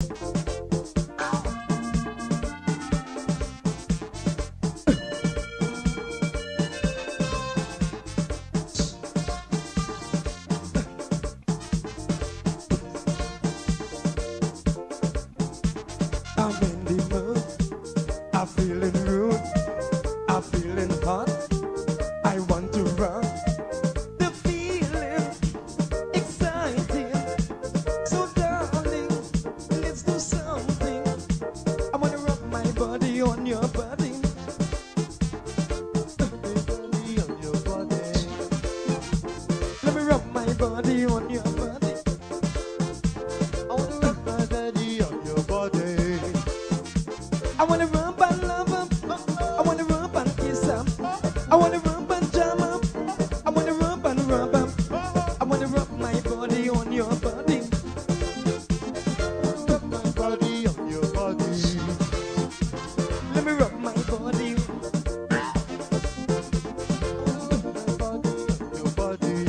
I'm in the mood, I'm feeling rude, I'm feeling hot, I want to run. The feeling exciting, so darling, let's do something. I want to rub my body on your body. Body on your body. Let me rub my body on your body. I want to rub my body on your body. I wanna rub and love up. I wanna rub and kiss up. I wanna rub and jam up. I wanna rub and rub up. I wanna rub my body on your body. Rub my body on your body. Let me rub my body. Rub my body on your body.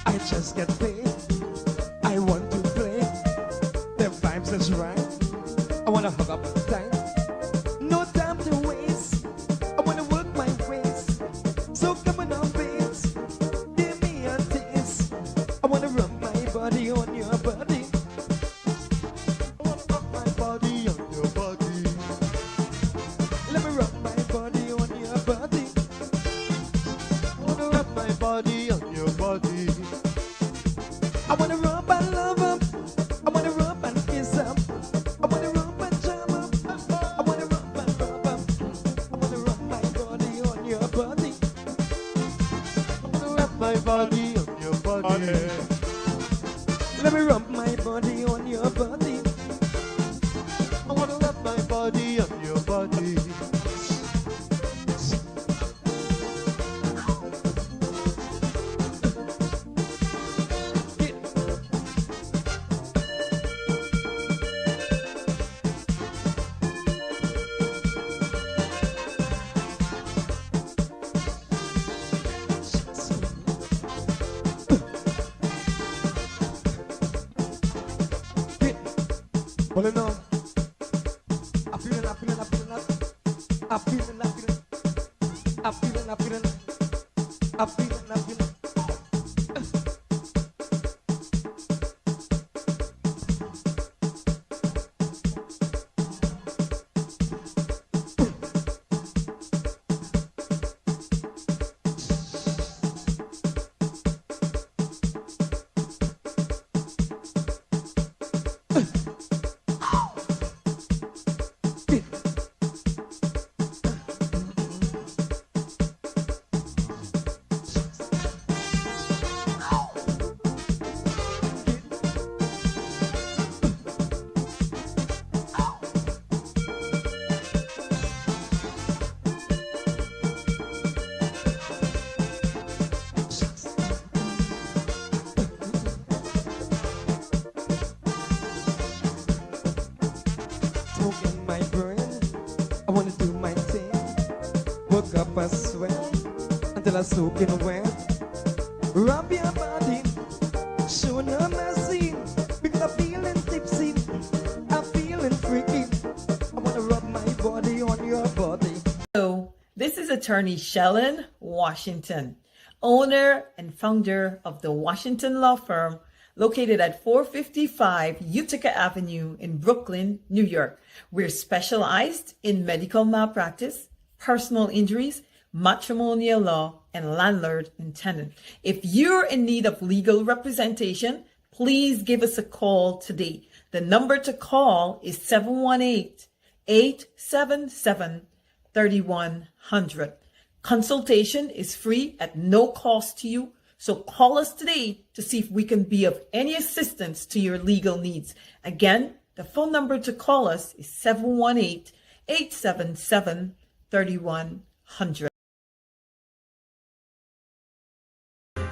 I just get paid. I want to play. The vibes is right. I wanna hug up tight. No time to waste. I wanna work my ways. So come on, babes. Give me a taste. I wanna rub my body on your body. I wanna rub my body on your body. Let me rub my body on your body. I wanna rub my body on your body. I wanna rub and love up. I wanna rub and kiss up. I wanna rub and jam up. I wanna rub and rub up. I wanna rub my body on your body. I wanna rub my body on your body. Let me rub my body on your body. I wanna rub my body on your body. Pulling on. I'm feeling, I'm feeling, I'm feeling, I'm feeling, I'm feeling, I'm feeling, I'm feeling, I'm feeling, I'm feeling. Smoke in my brain, I wanna do my thing. Work up a sweat until I soak in wet. Rub your body, show no mercy, because I'm feeling tipsy, I'm feeling freaky. I wanna rub my body on your body. Hello, this is attorney Shellen Washington, owner and founder of the Washington Law Firm, located at 455 Utica Avenue in Brooklyn, New York. We're specialized in medical malpractice, personal injuries, matrimonial law, and landlord and tenant. If you're in need of legal representation, please give us a call today. The number to call is 718-877-3100. Consultation is free at no cost to you. So call us today to see if we can be of any assistance to your legal needs. Again, the phone number to call us is 718-877-3100.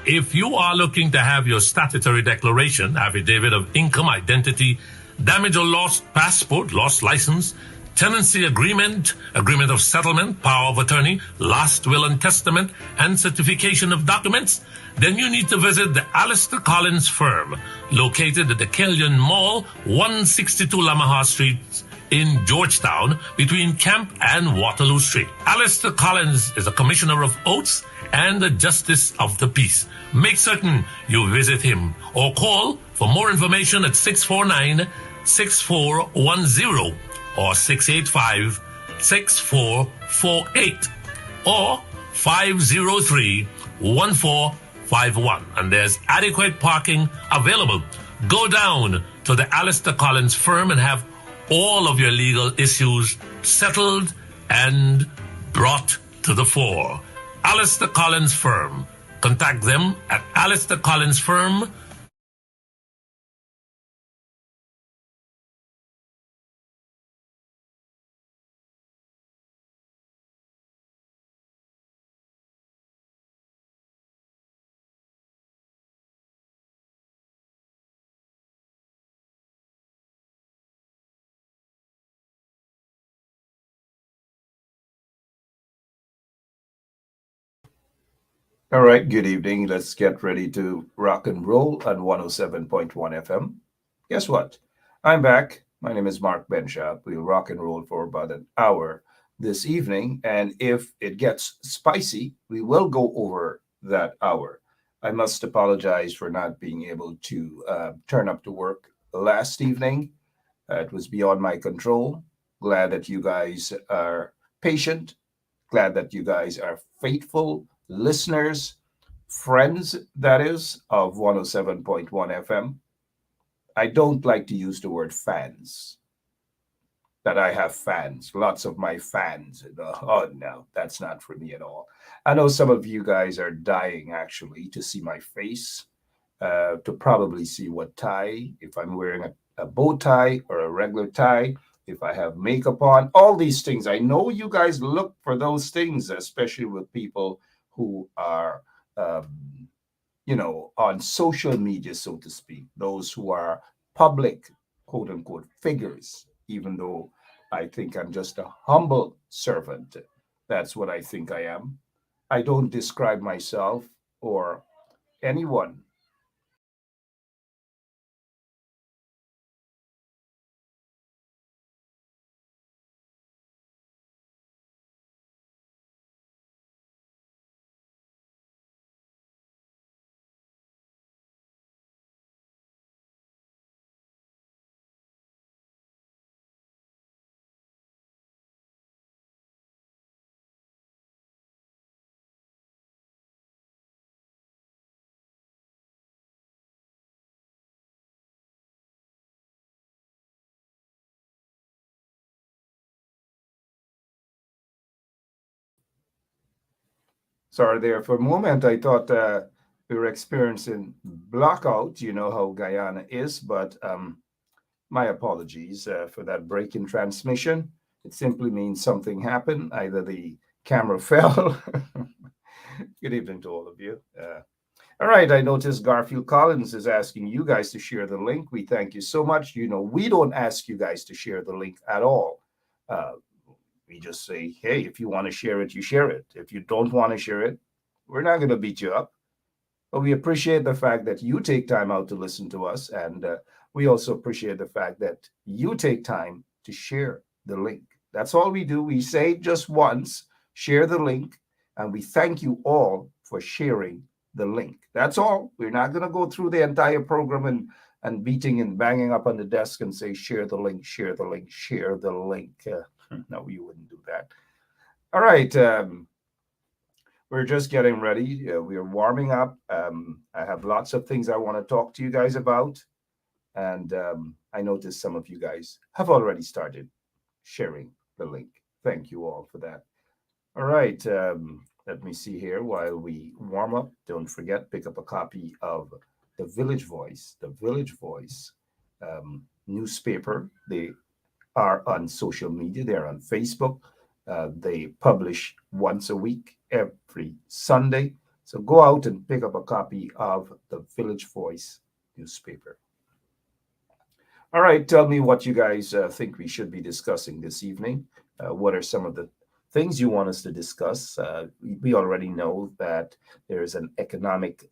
If you are looking to have your statutory declaration, affidavit of income, identity, damage or lost passport, lost license, tenancy agreement, agreement of settlement, power of attorney, last will and testament, and certification of documents, then you need to visit the Alistair Collins firm, located at the Kellyan Mall, 162 Lamaha Street in Georgetown, between Camp and Waterloo Street. Alistair Collins is a commissioner of oaths and a justice of the peace. Make certain you visit him or call for more information at 649-6410 or 685-6448 or 503-1451. And there's adequate parking available. Go down to the Alistair Collins firm and have all of your legal issues settled and brought to the fore. Alistair Collins firm. Contact them at Alistair Collins firm. All right, good evening. Let's get ready to rock and roll on 107.1 FM. Guess what? I'm back. My name is Mark Benshap. We'll rock and roll for about an hour this evening. And if it gets spicy, we will go over that hour. I must apologize for not being able to turn up to work last evening. It was beyond my control. Glad that you guys are patient. Glad that you guys are faithful listeners, friends, that is, of 107.1 FM. I don't like to use the word fans, that I have fans, lots of my fans. Oh, no, that's not for me at all. I know some of you guys are dying, actually, to see my face, to probably see what tie, if I'm wearing a bow tie or a regular tie, if I have makeup on, all these things. I know you guys look for those things, especially with people who are, on social media, so to speak, those who are public, quote unquote, figures, even though I think I'm just a humble servant. That's what I think I am. I don't describe myself or anyone. Sorry there for a moment. I thought we were experiencing blackout. You know how Guyana is, but my apologies for that break in transmission. It simply means something happened. Either the camera fell. Good evening to all of you. All right, I noticed Garfield Collins is asking you guys to share the link. We thank you so much. You know, we don't ask you guys to share the link at all. Uh, we just say, hey, if you want to share it, you share it. If you don't want to share it, we're not going to beat you up. But we appreciate the fact that you take time out to listen to us. And we also appreciate the fact that you take time to share the link. That's all we do. We say just once, share the link. And we thank you all for sharing the link. That's all. We're not going to go through the entire program and beating and banging up on the desk and say, share the link, share the link, share the link. No, you wouldn't do that. All right. We're just getting ready. We are warming up. I have lots of things I want to talk to you guys about. And I noticed some of you guys have already started sharing the link. Thank you all for that. All right. Let me see here while we warm up. Don't forget, pick up a copy of The Village Voice. The Village Voice newspaper. They are on social media. They're on Facebook. They publish once a week, every Sunday. So go out and pick up a copy of the Village Voice newspaper. All right, tell me what you guys think we should be discussing this evening. What are some of the things you want us to discuss? We already know that there is an economic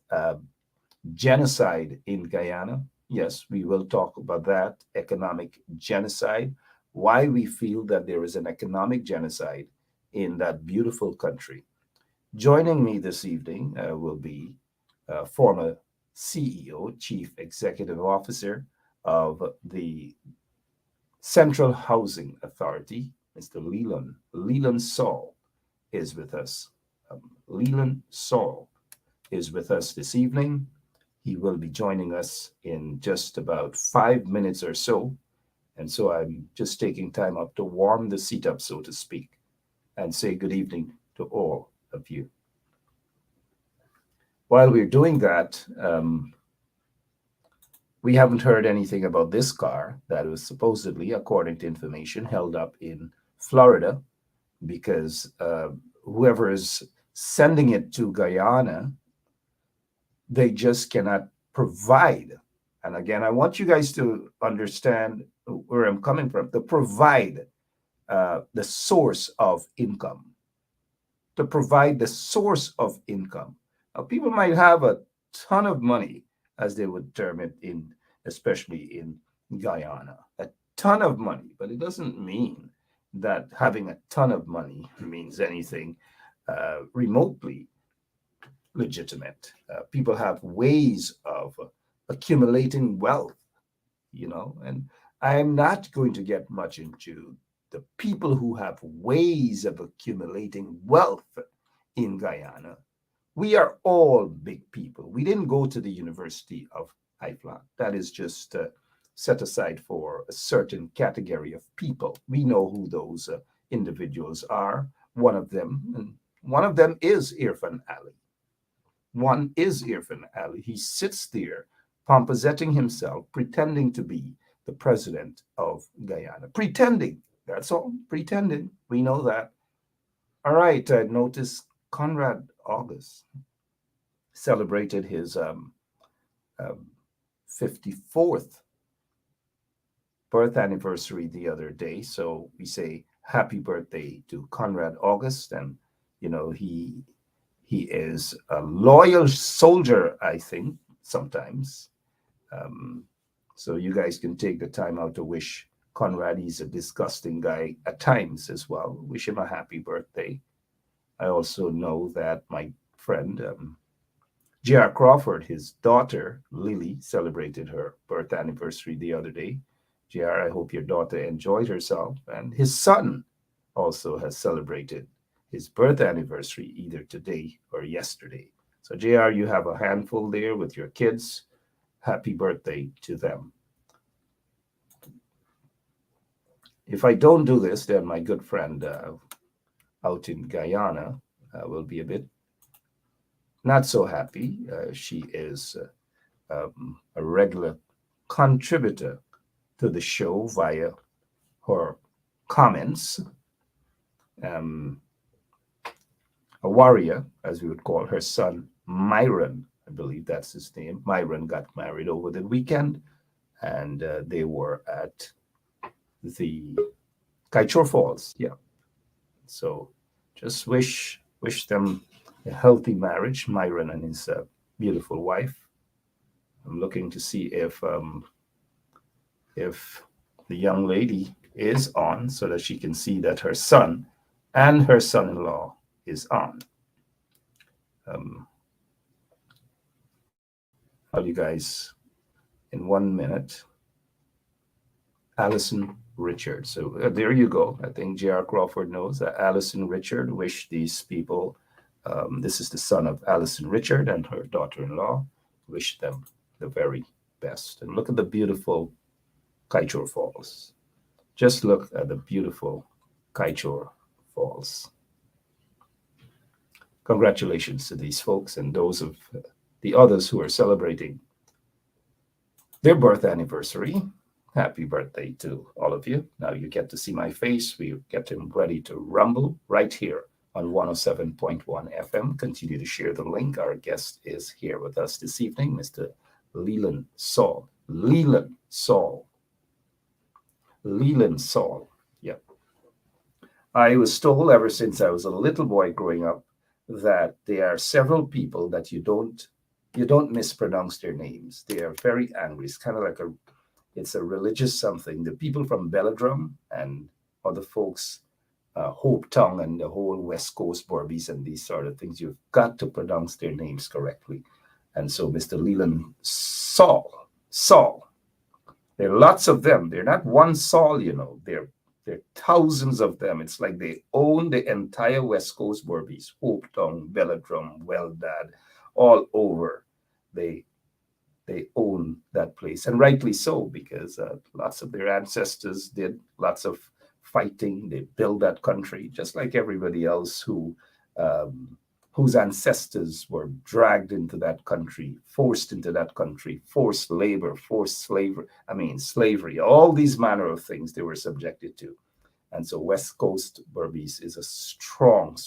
genocide in Guyana. Yes, we will talk about that economic genocide, why we feel that there is an economic genocide in that beautiful country. Joining me this evening will be former CEO, Chief Executive Officer of the Central Housing Authority, Mr. Leland. Leland Saul is with us. Leland Saul is with us this evening. He will be joining us in just about 5 minutes or so. And so I'm just taking time up to warm the seat up, so to speak, and say good evening to all of you. While we're doing that, we haven't heard anything about this car that was supposedly, according to information, held up in Florida because whoever is sending it to Guyana, they just cannot provide. And again, I want you guys to understand where I'm coming from, to provide the source of income. To provide the source of income. Now, people might have a ton of money, as they would term it, especially in Guyana, a ton of money, but it doesn't mean that having a ton of money means anything remotely legitimate. People have ways of accumulating wealth, and I am not going to get much into the people who have ways of accumulating wealth in Guyana. We are all big people. We didn't go to the University of Haifa. That is just set aside for a certain category of people. We know who those individuals are. One of them is Irfan Ali. One is Irfan Ali. He sits there pomposetting himself, pretending to be the president of Guyana. Pretending. That's all. Pretending. We know that. All right. I noticed Conrad August celebrated his 54th birth anniversary the other day. So we say happy birthday to Conrad August. And, he is a loyal soldier, I think, sometimes. So you guys can take the time out to wish Conrad. He's a disgusting guy at times as well. Wish him a happy birthday. I also know that my friend, J.R. Crawford, his daughter, Lily, celebrated her birth anniversary the other day. J.R., I hope your daughter enjoyed herself. And his son also has celebrated his birth anniversary either today or yesterday. So, J.R., you have a handful there with your kids. Happy birthday to them. If I don't do this, then my good friend out in Guyana will be a bit not so happy. She is a regular contributor to the show via her comments. A warrior, as we would call her son, Myron, I believe that's his name. Myron got married over the weekend, and they were at the Kaichor Falls. Yeah. So just wish them a healthy marriage, Myron and his beautiful wife. I'm looking to see if the young lady is on so that she can see that her son and her son-in-law is on. I'll you guys in 1 minute. Allison Richard. So there you go. I think J.R. Crawford knows that Allison Richard wish these people, this is the son of Allison Richard and her daughter-in-law, wish them the very best. And look at the beautiful Kaichor Falls. Just look at the beautiful Kaichor Falls. Congratulations to these folks and those of the others who are celebrating their birth anniversary. Happy birthday to all of you. Now you get to see my face. We get ready to rumble right here on 107.1 FM. Continue to share the link. Our guest is here with us this evening, Mr. Leland Saul. Leland Saul. Yep. I was told ever since I was a little boy growing up that there are several people that you don't mispronounce their names. They are very angry. It's kind of like it's a religious something. The people from Belladrum and other folks, Hope Tongue and the whole West Coast Berbice and these sort of things, you've got to pronounce their names correctly. And so Mr. Leland Saul. There are lots of them. They're not one Saul, There are thousands of them. It's like they own the entire West Coast Berbice, Hope Tongue, Belladrum, Weldad, all over. They own that place, and rightly so, because lots of their ancestors did lots of fighting. They built that country, just like everybody else whose ancestors were dragged into that country, forced into that country, forced labor, slavery, all these manner of things they were subjected to. And so West Coast Berbice is a strong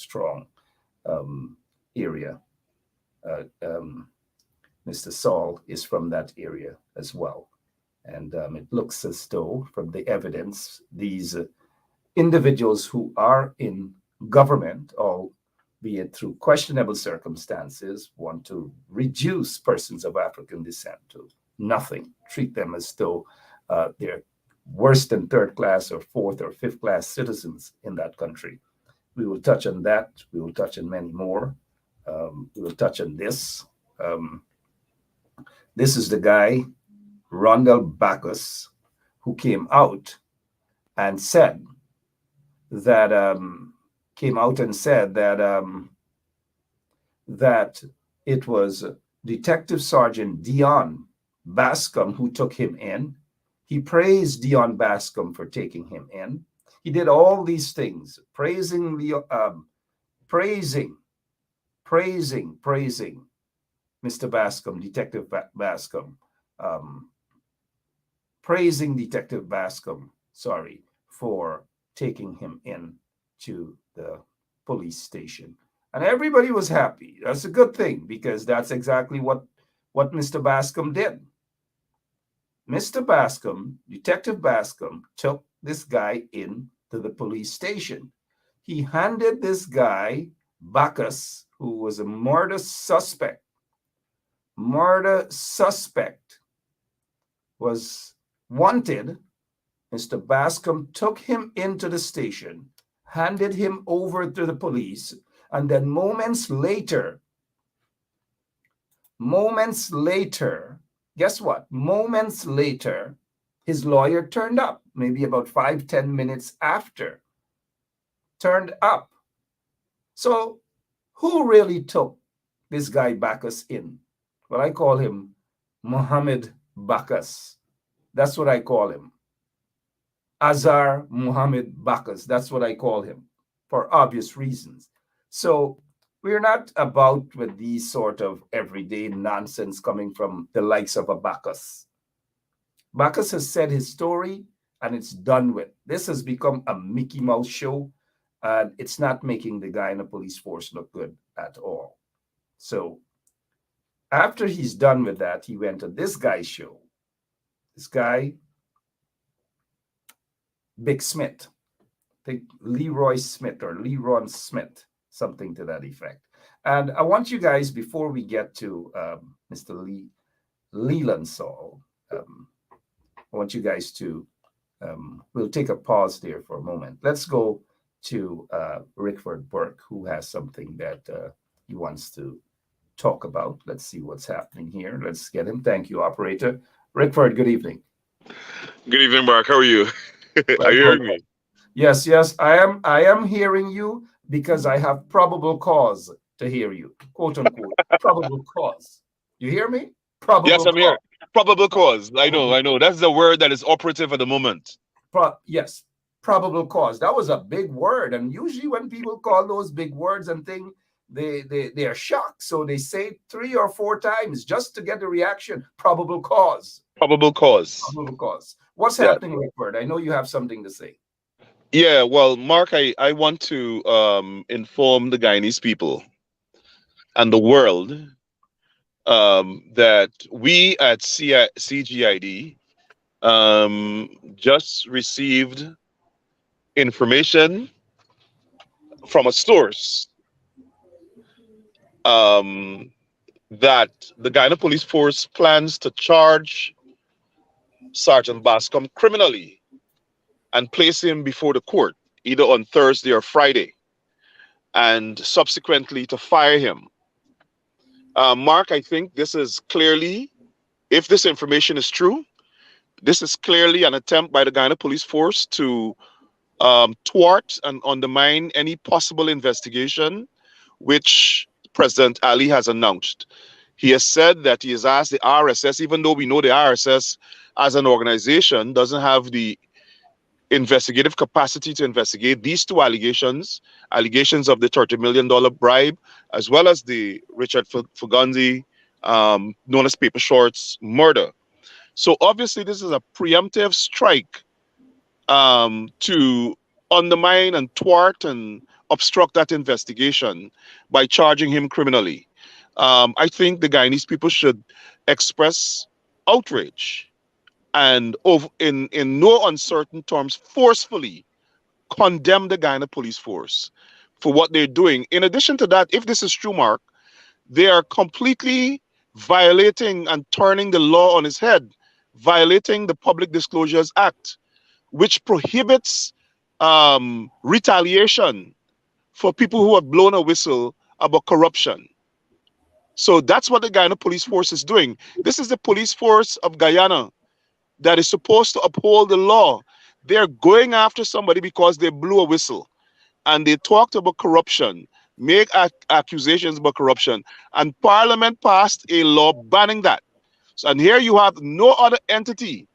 area. Mr. Saul is from that area as well. And it looks as though, from the evidence, these individuals who are in government, albeit through questionable circumstances, want to reduce persons of African descent to nothing, treat them as though they're worse than third class or fourth or fifth class citizens in that country. We will touch on that. We will touch on many more. We will touch on this. This is the guy, Rondell Bacchus, who came out and said that that it was Detective Sergeant Dion Bascom who took him in. He praised Dion Bascom for taking him in. He did all these things, praising Mr. Bascom, Detective Bascom, praising Detective Bascom, for taking him in to the police station. And everybody was happy. That's a good thing, because that's exactly what Mr. Bascom did. Mr. Bascom, Detective Bascom, took this guy in to the police station. He handed this guy, Bacchus, who was a murder suspect, was wanted. Mr. Bascom took him into the station, handed him over to the police, and then moments later, guess what? Moments later, his lawyer turned up, maybe about 5-10 minutes after, turned up. So who really took this guy Bacchus in? Well, I call him Muhammad Bacchus. That's what I call him. Azar Muhammad Bacchus. That's what I call him, for obvious reasons. So we're not about with these sort of everyday nonsense coming from the likes of a Bacchus. Bacchus has said his story, and it's done with. This has become a Mickey Mouse show, and it's not making the Guyana police force look good at all. So after he's done with that, he went to this guy's show. This guy, Big Smith. I think Leroy Smith or Leron Smith, something to that effect. And I want you guys, before we get to Mr. Leland Saul, I want you guys to, we'll take a pause there for a moment. Let's go to Rickford Burke, who has something that he wants to talk about. Let's see what's happening here. Let's get him. Thank you, operator. Rickford, good evening. Good evening, Mark. How are you? Are you hearing me? Yes, I am hearing you, because I have probable cause to hear you, quote unquote. Probable cause. You hear me? Probable Yes, I'm cause. here. Probable cause. I know. That's the word that is operative at the moment. Yes, probable cause. That was a big word, and usually when people call those big words and things, they are shocked. So they say it 3 or 4 times just to get the reaction. Probable cause. Probable cause. Probable cause. What's happening, Rickford? I know you have something to say. Yeah, well, Mark, I want to inform the Guyanese people and the world that we at CGID just received information from a source um, that the Guyana Police Force plans to charge Sergeant Bascom criminally and place him before the court either on Thursday or Friday, and subsequently to fire him. Mark, I think this is clearly, if this information is true, this is clearly an attempt by the Guyana Police Force to thwart and undermine any possible investigation which President Ali has announced. He has said that he has asked the RSS, even though we know the RSS as an organization doesn't have the investigative capacity to investigate these two allegations of the $30 million bribe, as well as the Richard Fugazi, known as Paper Shorts, murder. So obviously this is a preemptive strike to undermine and thwart and obstruct that investigation by charging him criminally. I think the Guyanese people should express outrage and in no uncertain terms forcefully condemn the Guyana Police Force for what they're doing. In addition to that, if this is true, Mark, they are completely violating and turning the law on its head, violating the Public Disclosures Act, which prohibits retaliation for people who have blown a whistle about corruption. So that's what the Guyana Police Force is doing. This is the police force of Guyana that is supposed to uphold the law. They're going after somebody because they blew a whistle and they talked about corruption, make accusations about corruption, and Parliament passed a law banning that. So, and here you have no other entity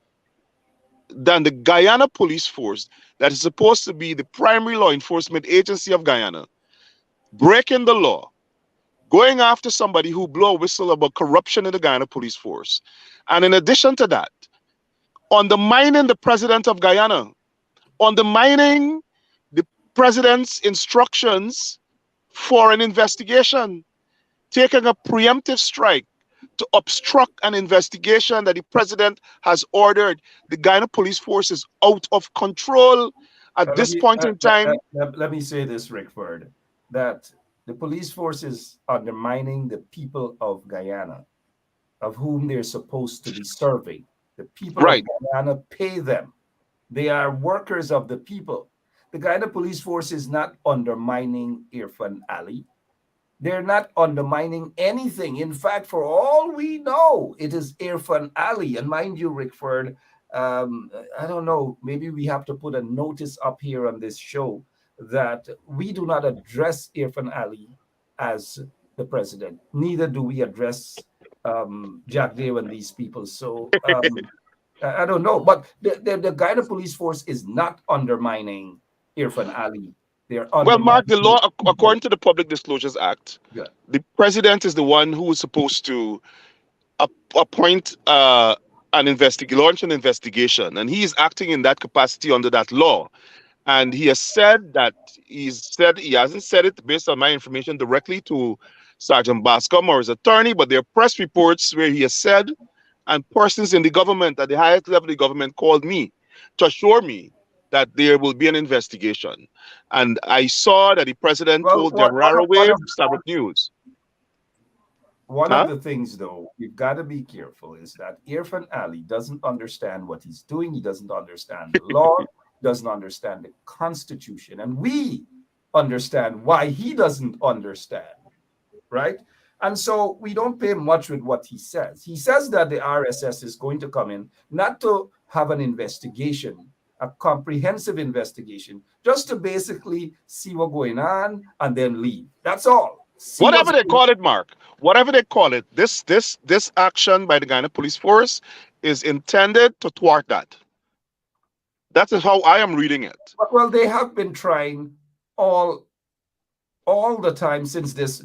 than the Guyana Police Force that is supposed to be the primary law enforcement agency of Guyana, breaking the law, going after somebody who blew a whistle about corruption in the Guyana Police Force. And in addition to that, undermining the president of Guyana, undermining the president's instructions for an investigation, taking a preemptive strike to obstruct an investigation that the president has ordered. The Guyana Police Force is out of control at this point in time. Let me say this, Rickford, that the police force is undermining the people of Guyana, of whom they're supposed to be serving. The people of Guyana pay them. They are workers of the people. The Guyana Police Force is not undermining Irfan Ali. They're not undermining anything. In fact, for all we know, it is Irfan Ali. And mind you, Rickford, I don't know, maybe we have to put a notice up here on this show that we do not address Irfan Ali as the president. Neither do we address Jack Dave and these people. So I don't know. But the Guyana Police Force is not undermining Irfan Ali. Well, Mark, the law, according to the Public Disclosures Act, the president is the one who is supposed to appoint launch an investigation, and he is acting in that capacity under that law. And he has said that he hasn't said it based on my information directly to Sergeant Bascom or his attorney, but there are press reports where he has said, and persons in the government at the highest level of the government called me to assure me that there will be an investigation. And I saw that the president told Demerara Wave, Sabbath News. One of the things, though, you've got to be careful is that Irfan Ali doesn't understand what he's doing. He doesn't understand the law, doesn't understand the Constitution. And we understand why he doesn't understand, right? And so we don't pay much with what he says. He says that the RSS is going to come in, not to have an investigation, a comprehensive investigation, just to basically see what's going on and then leave. That's all. Whatever they call it, Mark, whatever they call it, this action by the Guyana Police Force is intended to thwart that. That is how I am reading it. Well, they have been trying all the time since this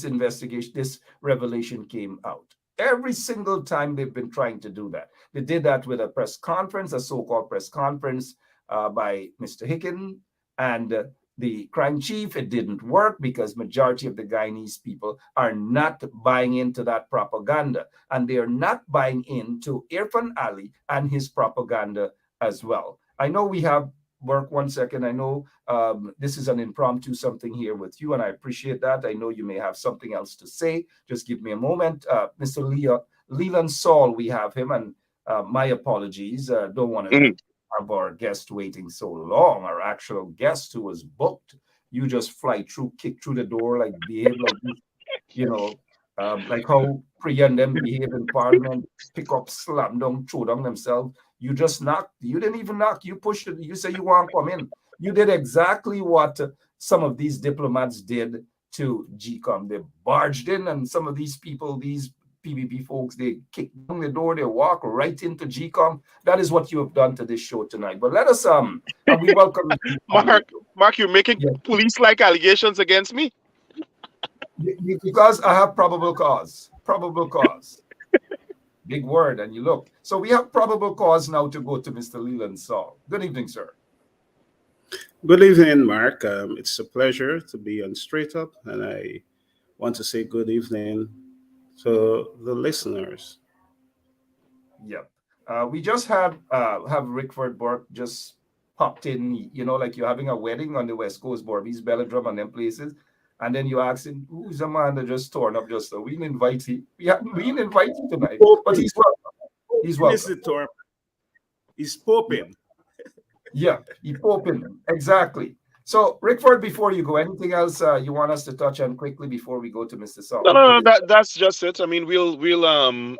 investigation, this revelation came out. Every single time they've been trying to do that. They did that with a press conference, a so-called press conference by Mr. Hicken and the crime chief. It didn't work because majority of the Guyanese people are not buying into that propaganda, and they are not buying into Irfan Ali and his propaganda as well. I know we have work 1 second. I know this is an impromptu something here with you, and I appreciate that. I know you may have something else to say. Just give me a moment. Mr. Leland Saul, we have him, and my apologies. Don't want to have our guest waiting so long, our actual guest who was booked. You just fly through, kick through the door, like behave like this, you know, like how Priya and them behave in Parliament, pick up, slam down, throw down themselves. You just knocked. You didn't even knock. You pushed it. You say you want to come in. You did exactly what some of these diplomats did to GCOM. They barged in, and some of these people, these PBP folks, they kick down the door, they walk right into GCOM. That is what you have done to this show tonight. But let us and we welcome Mark, you're making police-like allegations against me. Because I have probable cause. Probable cause. Big word, and you look. So we have probable cause now to go to Mr. Leland Saul. Good evening, sir. Good evening, Mark. It's a pleasure to be on Straight Up, and I want to say good evening to the listeners. Yep. We just have Rickford Burke just popped in, you know, like you're having a wedding on the West Coast, Borby's Belladrum and them places. And then you ask him, who's the man that just torn up just so? We didn't invite him. We didn't invite him tonight, but he's welcome. He's welcome. He's popping. Yeah, he's popping. Exactly. So, Rickford, before you go, anything else you want us to touch on quickly before we go to Mr. Saul? No, that's just it. I mean,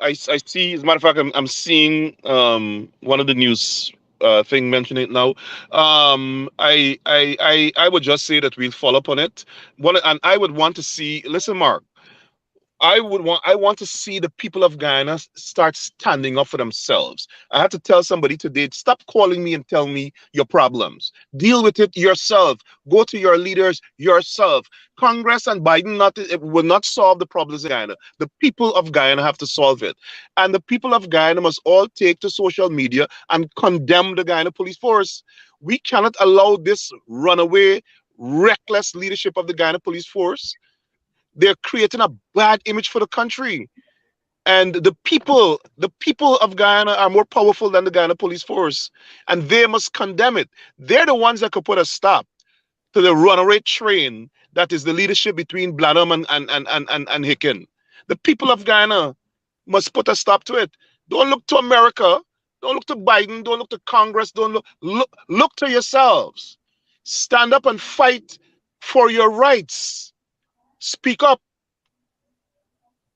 I see. As a matter of fact, I'm seeing one of the news thing mentioning it now. I would just say that we'll follow up on it. And I would want to see. Listen, Mark. I want to see the people of Guyana start standing up for themselves. I had to tell somebody today, stop calling me and tell me your problems. Deal with it yourself. Go to your leaders yourself. Congress and Biden will not solve the problems in Guyana. The people of Guyana have to solve it. And the people of Guyana must all take to social media and condemn the Guyana police force. We cannot allow this runaway, reckless leadership of the Guyana police force. They're creating a bad image for the country. And the people of Guyana are more powerful than the Guyana police force. And they must condemn it. They're the ones that could put a stop to the runaway train that is the leadership between Blanham and Hicken. The people of Guyana must put a stop to it. Don't look to America. Don't look to Biden. Don't look to Congress. Don't look to yourselves. Stand up and fight for your rights. Speak up.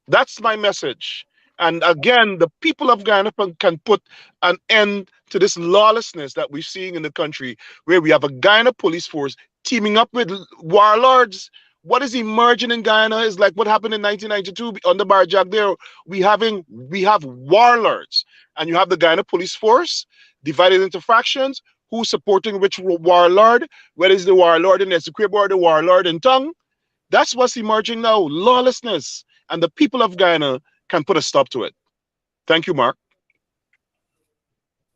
That's my message. And again, the people of Guyana can put an end to this lawlessness that we're seeing in the country, where we have a Guyana police force teaming up with warlords. What is emerging in Guyana is like what happened in 1992 on the Barjack there. We have warlords, and you have the Guyana police force divided into fractions. Who's supporting which warlord? Whether it's the warlord in Essequibo or the warlord in Tongue? That's what's emerging now, lawlessness. And the people of Guyana can put a stop to it. Thank you, Mark.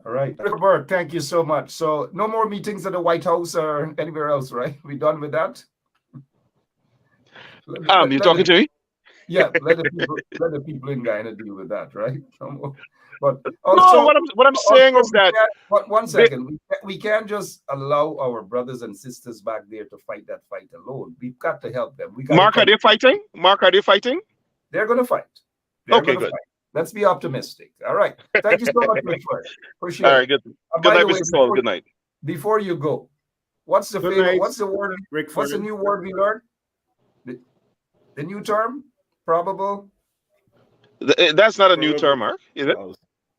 All right. Rickford Burke, thank you so much. So no more meetings at the White House or anywhere else, right? We done with that? You're talking to me? Yeah, let the people in Guyana deal with that, right? But also, no, what I'm saying is that... One second. We can't just allow our brothers and sisters back there to fight that fight alone. We've got to help them. Mark, are they fighting? Mark, are they fighting? They're going to fight. Okay, good. Fight. Let's be optimistic. All right. Thank you so much, Rickford. Appreciate it. All right, good. Good night, Mr. Saul. Good night. Before you go, what's the word? Rickford. What's the new word we learned? The new term? Probable? That's not a new term, Mark, is it?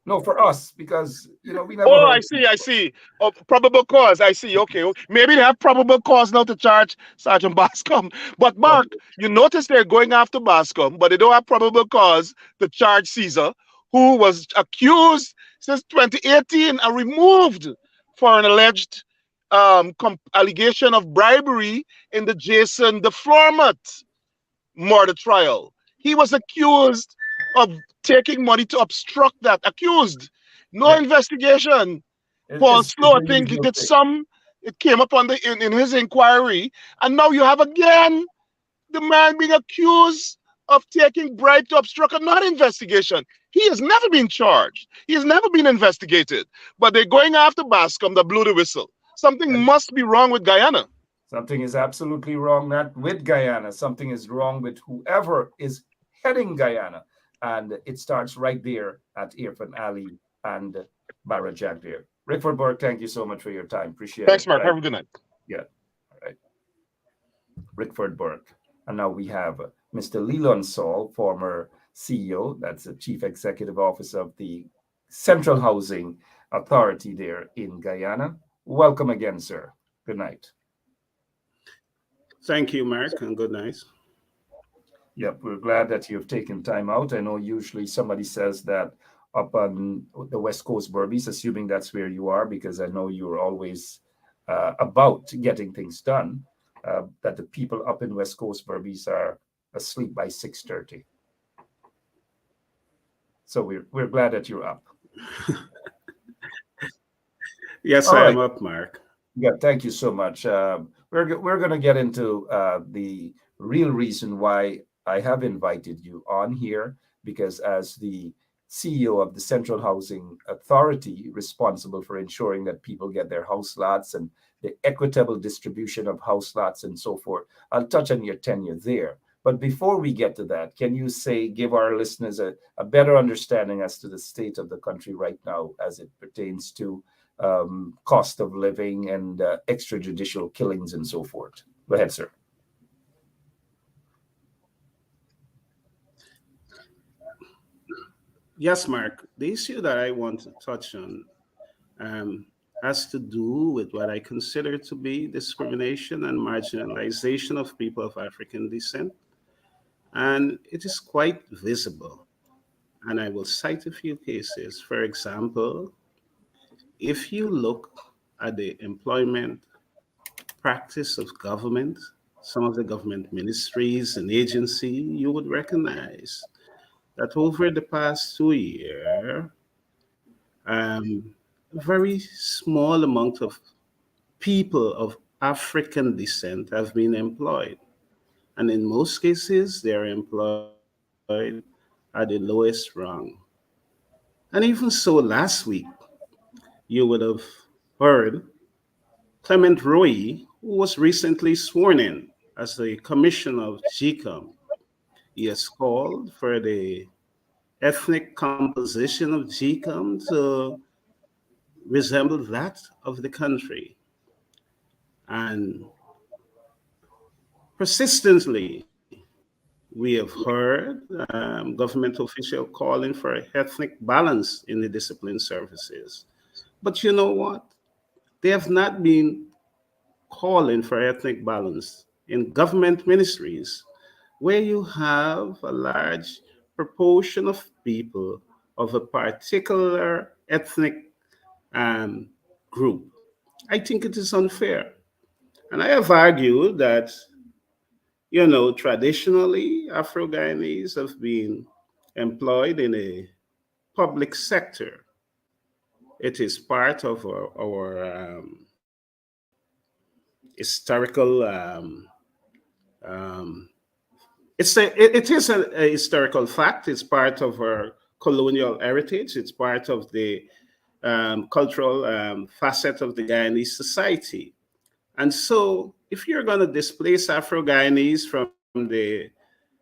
No, for us, because we never. Oh, I see. Oh, probable cause. I see. Okay. Maybe they have probable cause now to charge Sergeant Bascom. But Mark, you notice they're going after Bascom, but they don't have probable cause to charge Caesar, who was accused since 2018 and removed for an alleged allegation of bribery in the Jason DeFlormont murder trial. He was accused of taking money to obstruct that. Accused. No investigation. Paul Slow, I the think he usual did thing. some, it came up on in his inquiry, and now you have again the man being accused of taking bribe to obstruct another investigation. He has never been charged. He has never been investigated. But they're going after Bascom that blew the whistle. Something must be wrong with Guyana. Something is absolutely wrong, not with Guyana. Something is wrong with whoever is heading Guyana. And it starts right there at Irfan Ali and Barra Jagdir. Rickford Burke, thank you so much for your time. Appreciate Thanks, it. Mark. Have a good night. Yeah. All right. Rickford Burke. And now we have Mr. Leland Saul, former CEO, that's the Chief Executive Officer of the Central Housing Authority there in Guyana. Welcome again, sir. Good night. Thank you, Mark, and good night. Yep, we're glad that you've taken time out. I know usually somebody says that up on the West Coast Berbice, assuming that's where you are, because I know you're always about getting things done, that the people up in West Coast Berbice are asleep by 6:30. So we're glad that you're up. Yes, All I right. am up, Mark. Yeah, thank you so much. We're going to get into the real reason why I have invited you on here, because as the CEO of the Central Housing Authority, responsible for ensuring that people get their house lots and the equitable distribution of house lots and so forth, I'll touch on your tenure there. But before we get to that, can you give our listeners a better understanding as to the state of the country right now as it pertains to cost of living and extrajudicial killings and so forth? Go ahead, sir. Yes, Mark. The issue that I want to touch on has to do with what I consider to be discrimination and marginalization of people of African descent. And it is quite visible. And I will cite a few cases. For example, if you look at the employment practice of government, some of the government ministries and agencies, you would recognize that over the past 2 years, a very small amount of people of African descent have been employed. And in most cases, they are employed at the lowest rung. And even so, last week, you would have heard Clement Roy, who was recently sworn in as the commissioner of GCOM. He has called for the ethnic composition of GCOM to resemble that of the country. And persistently, we have heard government officials calling for ethnic balance in the discipline services. But you know what? They have not been calling for ethnic balance in government ministries where you have a large proportion of people of a particular ethnic group. I think it is unfair. And I have argued that, traditionally, Afro Guyanese have been employed in a public sector. It is part of our historical. It is a historical fact. It's part of our colonial heritage. It's part of the cultural facet of the Guyanese society. And so, if you're going to displace Afro Guyanese from the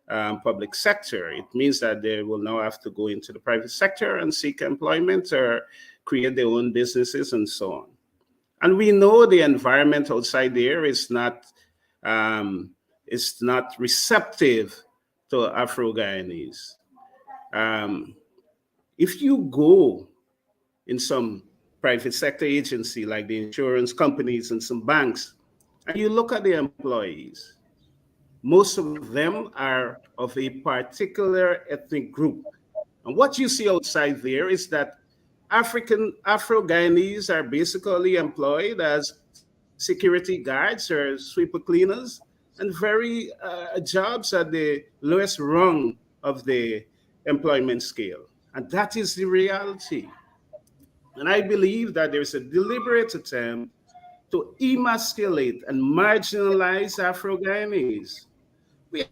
public sector, it means that they will now have to go into the private sector and seek employment or create their own businesses and so on. And we know the environment outside there is not receptive to Afro Guyanese. If you go in some private sector agency like the insurance companies and some banks, and you look at the employees, most of them are of a particular ethnic group. And what you see outside there is that Afro Guyanese are basically employed as security guards or sweeper cleaners and very jobs at the lowest rung of the employment scale. And that is the reality. And I believe that there's a deliberate attempt to emasculate and marginalize Afro-Guyanese. We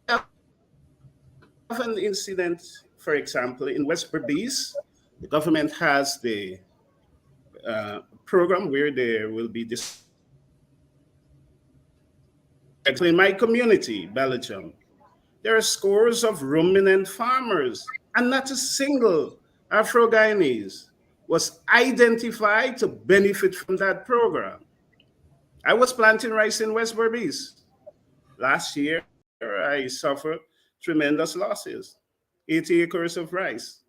have an incident, for example, in West Berbice. The government has the program where there will be this. In my community, Belgium, there are scores of ruminant farmers, and not a single Afro-Guyanese was identified to benefit from that program. I was planting rice in West Berbice. Last year, I suffered tremendous losses, 80 acres of rice.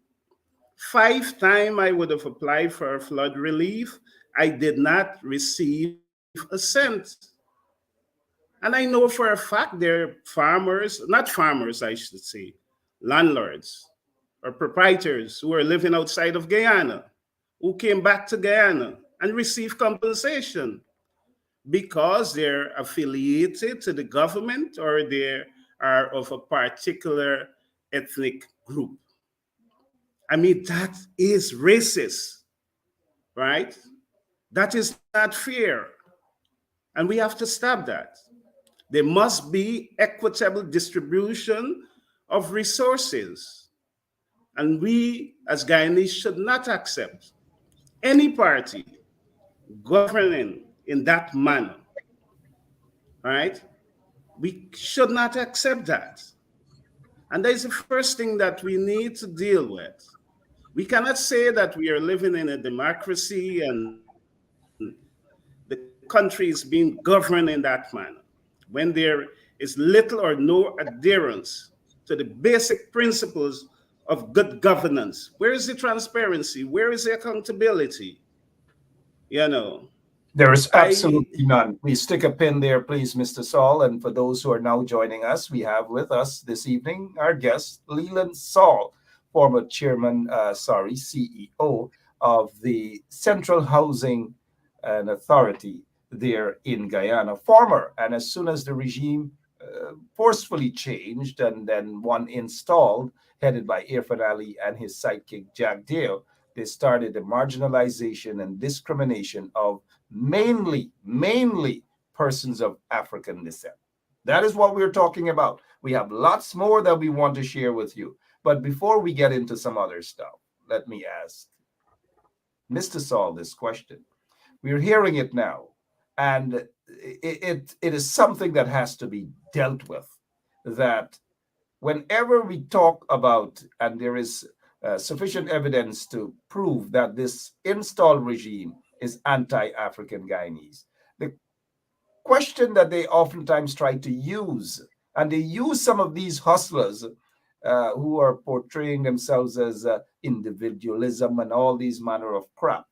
5 times I would have applied for flood relief. I did not receive a cent. And I know for a fact there are farmers, not farmers, I should say, landlords or proprietors who are living outside of Guyana, who came back to Guyana and received compensation because they're affiliated to the government or they are of a particular ethnic group. I mean, that is racist, right? That is not fair. And we have to stop that. There must be equitable distribution of resources. And we, as Guyanese, should not accept any party governing in that manner. Right? We should not accept that. And that is the first thing that we need to deal with. We cannot say that we are living in a democracy and the country is being governed in that manner when there is little or no adherence to the basic principles of good governance. Where is the transparency? Where is the accountability? You know, There is absolutely none. Please stick a pin there, please, Mr. Saul. And for those who are now joining us, we have with us this evening our guest, Leland Saul, former CEO of the Central Housing and Authority there in Guyana, former. And as soon as the regime forcefully changed and then one installed, headed by Irfan Ali and his sidekick Jack Dale, they started the marginalization and discrimination of mainly persons of African descent. That is what we're talking about. We have lots more that we want to share with you. But before we get into some other stuff, let me ask Mr. Saul this question. We're hearing it now, and it is something that has to be dealt with, that whenever we talk about, and there is sufficient evidence to prove that this installed regime is anti-African Guyanese, the question that they oftentimes try to use, and they use some of these hustlers who are portraying themselves as individualism and all these manner of crap,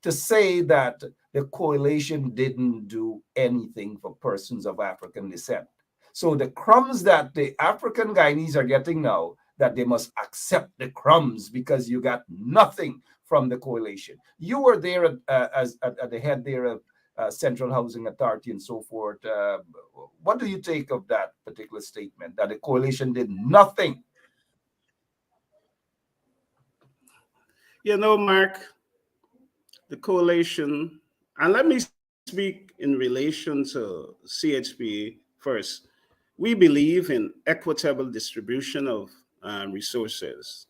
to say that the coalition didn't do anything for persons of African descent. So the crumbs that the African Guyanese are getting now, that they must accept the crumbs because you got nothing from the coalition. You were there at the head there of Central Housing Authority and so forth. What do you take of that particular statement, that the coalition did nothing? You know, Mark, the coalition, and let me speak in relation to CHP first. We believe in equitable distribution of resources.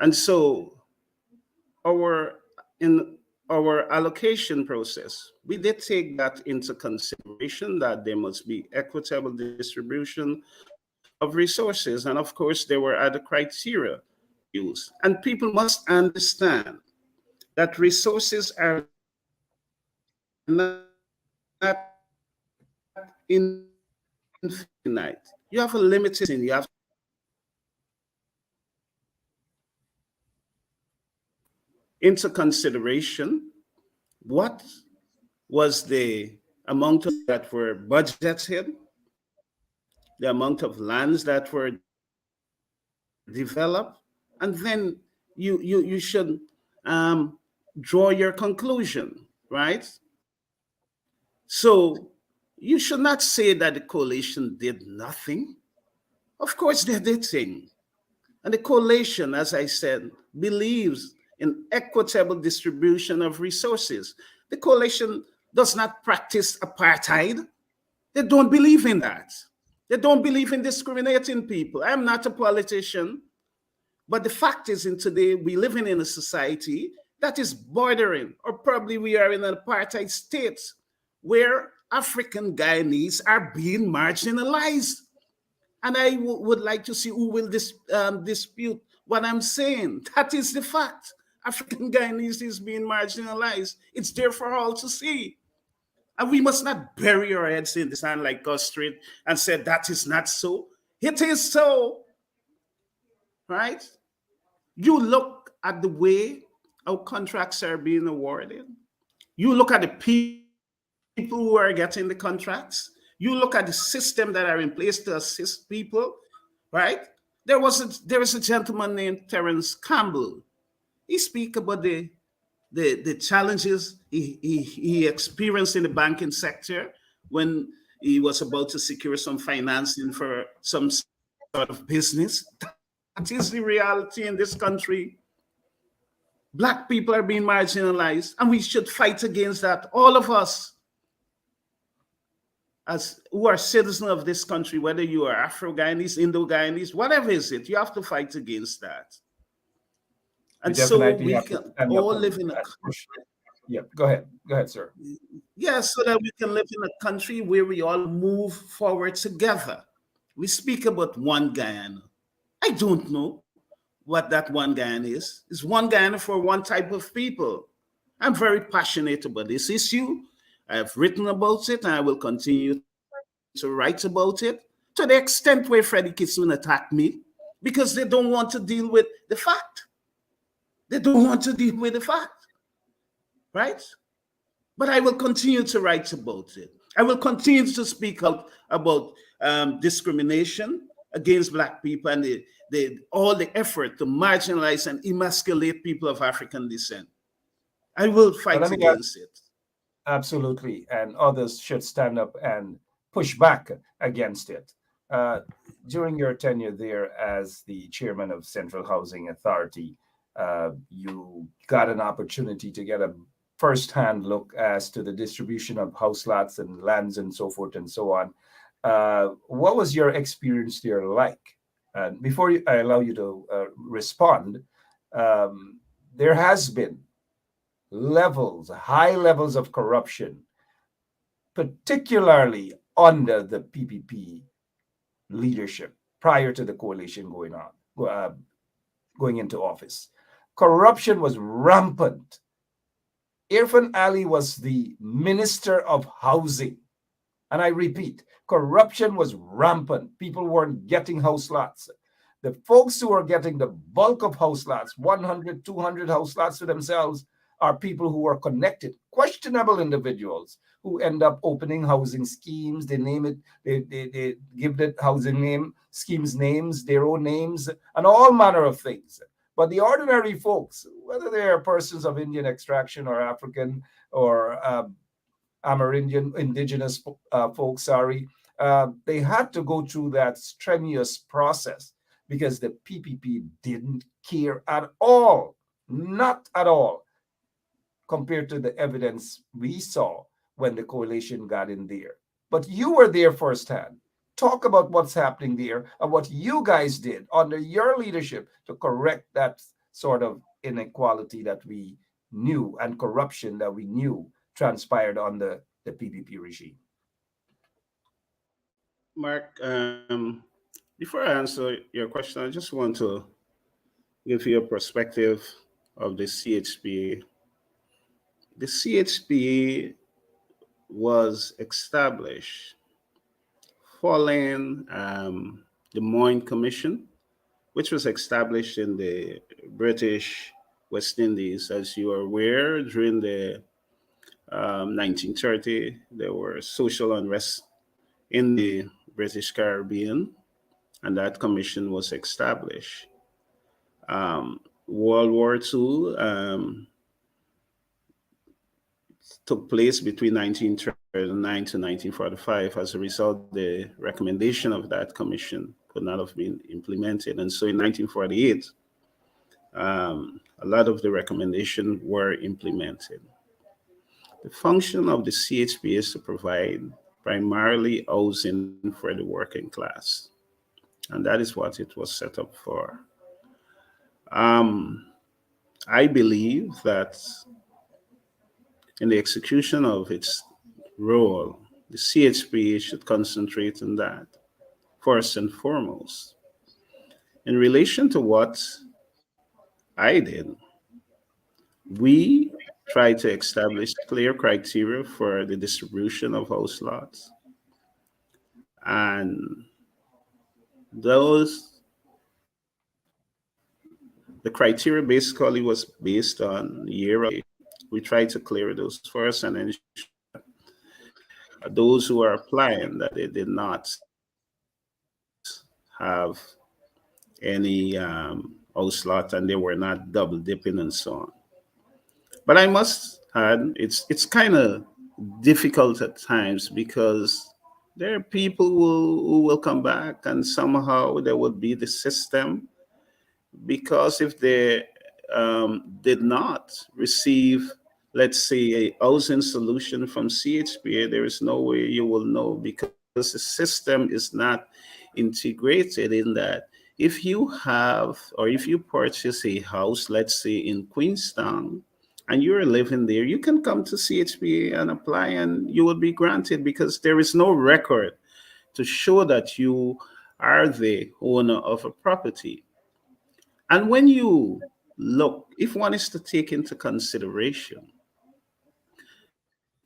And so in our allocation process, we did take that into consideration, that there must be equitable distribution of resources. And of course, there were other criteria used. And people must understand that resources are not infinite. You have a limited, you have into consideration what was the amount of that were budgeted, the amount of lands that were developed, and then you should draw your conclusion, right? So you should not say that the coalition did nothing. Of course they did things. And the coalition, as I said, believes in equitable distribution of resources. The coalition does not practice apartheid. They don't believe in that. They don't believe in discriminating people. I'm not a politician, but the fact is, in today, we living in a society that is bordering, or probably we are in an apartheid state where African Guyanese are being marginalized. And I would like to see who will dispute what I'm saying. That is the fact. African Guyanese is being marginalized. It's there for all to see. And we must not bury our heads in the sand like Gus Street and say that is not so. It is so, right? You look at the way our contracts are being awarded. You look at the people who are getting the contracts. You look at the system that are in place to assist people, right? There was a gentleman named Terence Campbell. He speak about the challenges he experienced in the banking sector when he was about to secure some financing for some sort of business. That is the reality in this country. Black people are being marginalized, and we should fight against that. All of us, as who are citizens of this country, whether you are Afro-Guyanese, Indo-Guyanese, whatever is it, you have to fight against that. And so we can all live in a country. Yeah, go ahead, sir. Yeah, so that we can live in a country where we all move forward together. We speak about one Guyana. I don't know what that one Guyana is. It's one Guyana for one type of people. I'm very passionate about this issue. I've written about it, and I will continue to write about it to the extent where Freddie Kitsun attacked me, because they don't want to deal with the fact. They don't want to deal with the fact, right? But I will continue to write about it. I will continue to speak out about discrimination against Black people and all the effort to marginalize and emasculate people of African descent. I will fight against it. Absolutely, and others should stand up and push back against it. During your tenure there as the chairman of Central Housing Authority, you got an opportunity to get a first-hand look as to the distribution of house lots and lands and so forth and so on. What was your experience there like? And before I allow you to respond, there has been high levels of corruption, particularly under the PPP leadership prior to the coalition going into office. Corruption was rampant. Irfan Ali was the Minister of Housing. And I repeat, corruption was rampant. People weren't getting house lots. The folks who are getting the bulk of house lots, 100, 200 house lots for themselves, are people who are connected, questionable individuals who end up opening housing schemes. They name it, they give the housing schemes names, their own names, and all manner of things. But the ordinary folks, whether they are persons of Indian extraction or African or Amerindian, indigenous folks, they had to go through that strenuous process because the PPP didn't care at all, not at all, compared to the evidence we saw when the coalition got in there. But you were there firsthand. Talk about what's happening there and what you guys did under your leadership to correct that sort of inequality that we knew and corruption that we knew transpired on the PPP regime. Mark, before I answer your question, I just want to give you a perspective of the CHPA. The CHPA was established following the Moyne Commission, which was established in the British West Indies. As you are aware, during the 1930, there were social unrest in the British Caribbean, and that commission was established. World War II took place between 1939 to 1945. As a result, the recommendation of that commission could not have been implemented. And so in 1948, a lot of the recommendations were implemented. The function of the CHP is to provide primarily housing for the working class, and that is what it was set up for. Um, I believe that in the execution of its role, the CHP should concentrate on that first and foremost. In relation to what I did, we tried to establish clear criteria for the distribution of house lots. And those, the criteria basically was based on year of age. We tried to clear those first and ensure those who are applying that they did not have any house lot and they were not double dipping and so on. But I must add, it's kind of difficult at times because there are people who will come back and somehow there would be the system, because if they did not receive, let's say, a housing solution from CHPA, there is no way you will know because the system is not integrated in that. If you have, or if you purchase a house, let's say in Queenstown, and you're living there, you can come to CHPA and apply and you will be granted because there is no record to show that you are the owner of a property. And when you look, if one is to take into consideration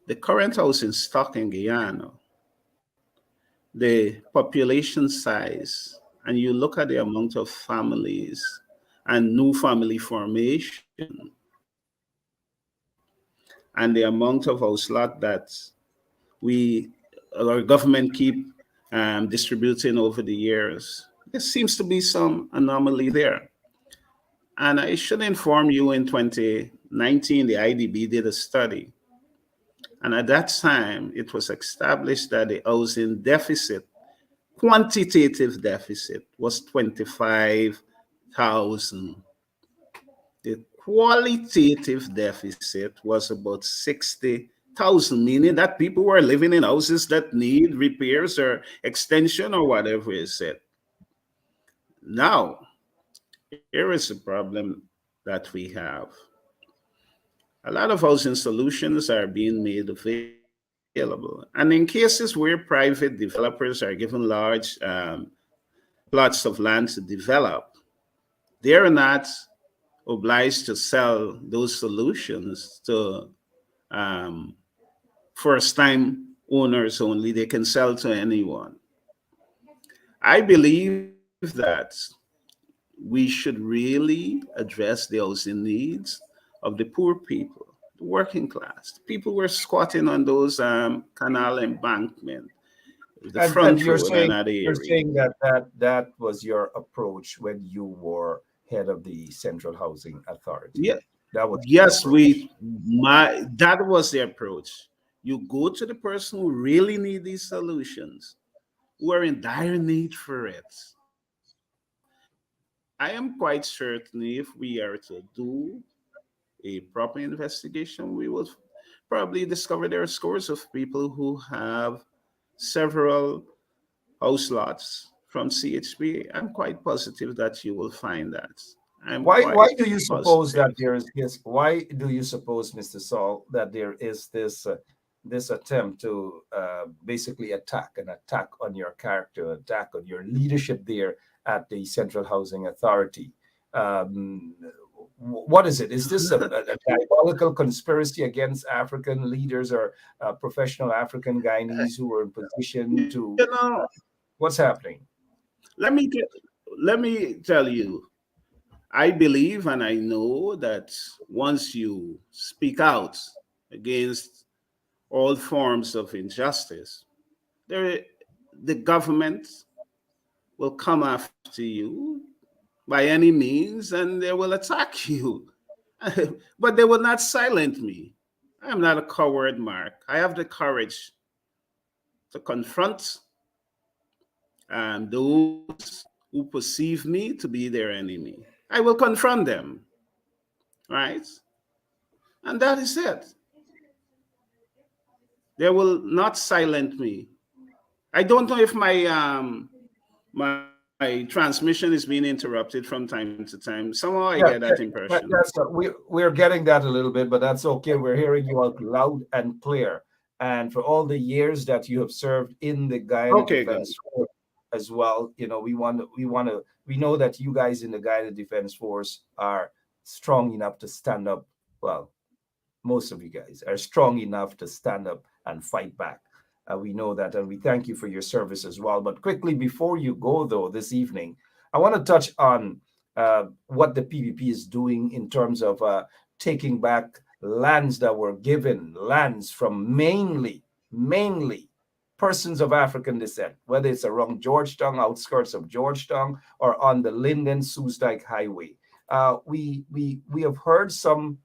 the current housing stock in Guyana, the population size, and you look at the amount of families and new family formation, and the amount of house lot that our government keep distributing over the years, there seems to be some anomaly there. And I should inform you, in 2019, the IDB did a study. And at that time, it was established that the housing deficit, quantitative deficit, was 25,000. The qualitative deficit was about 60,000, meaning that people were living in houses that need repairs or extension or whatever is it. Now, here is a problem that we have. A lot of housing solutions are being made available. And in cases where private developers are given large plots of land to develop, they are not obliged to sell those solutions to first-time owners only. They can sell to anyone. I believe that we should really address the housing needs of the poor people, the working class. The people were squatting on those canal embankment, the front you're road saying, and other you're areas. saying that was your approach when you were head of the Central Housing Authority. Yeah. That was Yes, that was the approach. You go to the person who really need these solutions, who are in dire need for it. I am quite certain if we are to do a proper investigation, we will probably discover there are scores of people who have several house lots from CHP. I'm quite positive that you will find that. Why do you suppose that there is this? Why do you suppose, Mr. Saul, that there is this this attempt to basically attack on your character, attack on your leadership there at the Central Housing Authority? What is it? Is this a diabolical conspiracy against African leaders or professional African Guyanese who are in position to? What's happening? Let me tell you. I believe and I know that once you speak out against all forms of injustice, the government will come after you by any means and they will attack you. But they will not silence me. I am not a coward, Mark. I have the courage to confront those who perceive me to be their enemy. I will confront them. right? And that is it. They will not silence me. I don't know if my transmission is being interrupted from time to time. Somehow I Yeah, get that impression. yes, we're getting that a little bit, but that's okay. We're hearing you out loud and clear. And for all the years that you have served in the Guyana Okay, good. Defense Force as well, we know that you guys in the Guyana Defense Force are strong enough to stand up. Well, most of you guys are strong enough to stand up and fight back. We know that, and we thank you for your service as well. But quickly, before you go, though, this evening, I want to touch on what the PPP is doing in terms of taking back lands that were given, lands from mainly persons of African descent, whether it's around Georgetown, outskirts of Georgetown, or on the Linden Soosdijk Highway. We have heard some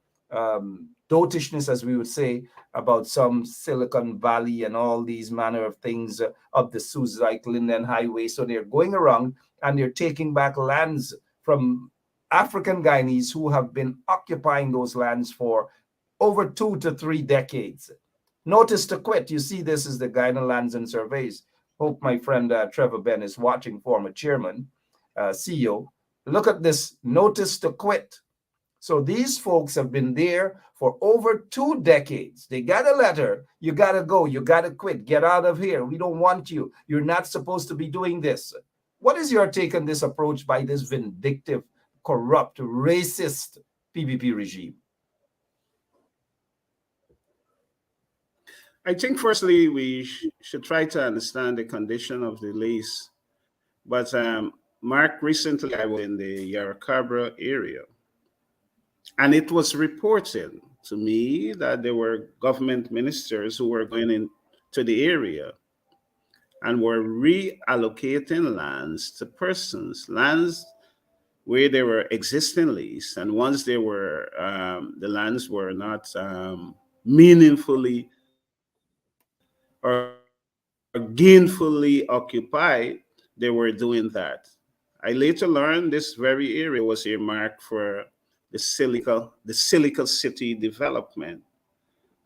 dotishness, as we would say, about some Silicon Valley and all these manner of things of the Soosdijk Linden Highway. So they're going around and they're taking back lands from African Guyanese who have been occupying those lands for over 2 to 3 decades. Notice to quit. You see, this is the Guyana Lands and Surveys. Hope my friend Trevor Ben is watching, former chairman, CEO. Look at this notice to quit. So these folks have been there for over 2 decades. They got a letter. You got to go. You got to quit. Get out of here. We don't want you. You're not supposed to be doing this. What is your take on this approach by this vindictive, corrupt, racist PPP regime? I think firstly we should try to understand the condition of the lease. But Mark, recently I was in the Yarracabra area, and it was reported to me that there were government ministers who were going into the area and were reallocating lands to persons, lands where they were existing lease, and once they were the lands were not meaningfully or gainfully occupied, they were doing that. I later learned this very area was earmarked for the Silica City development.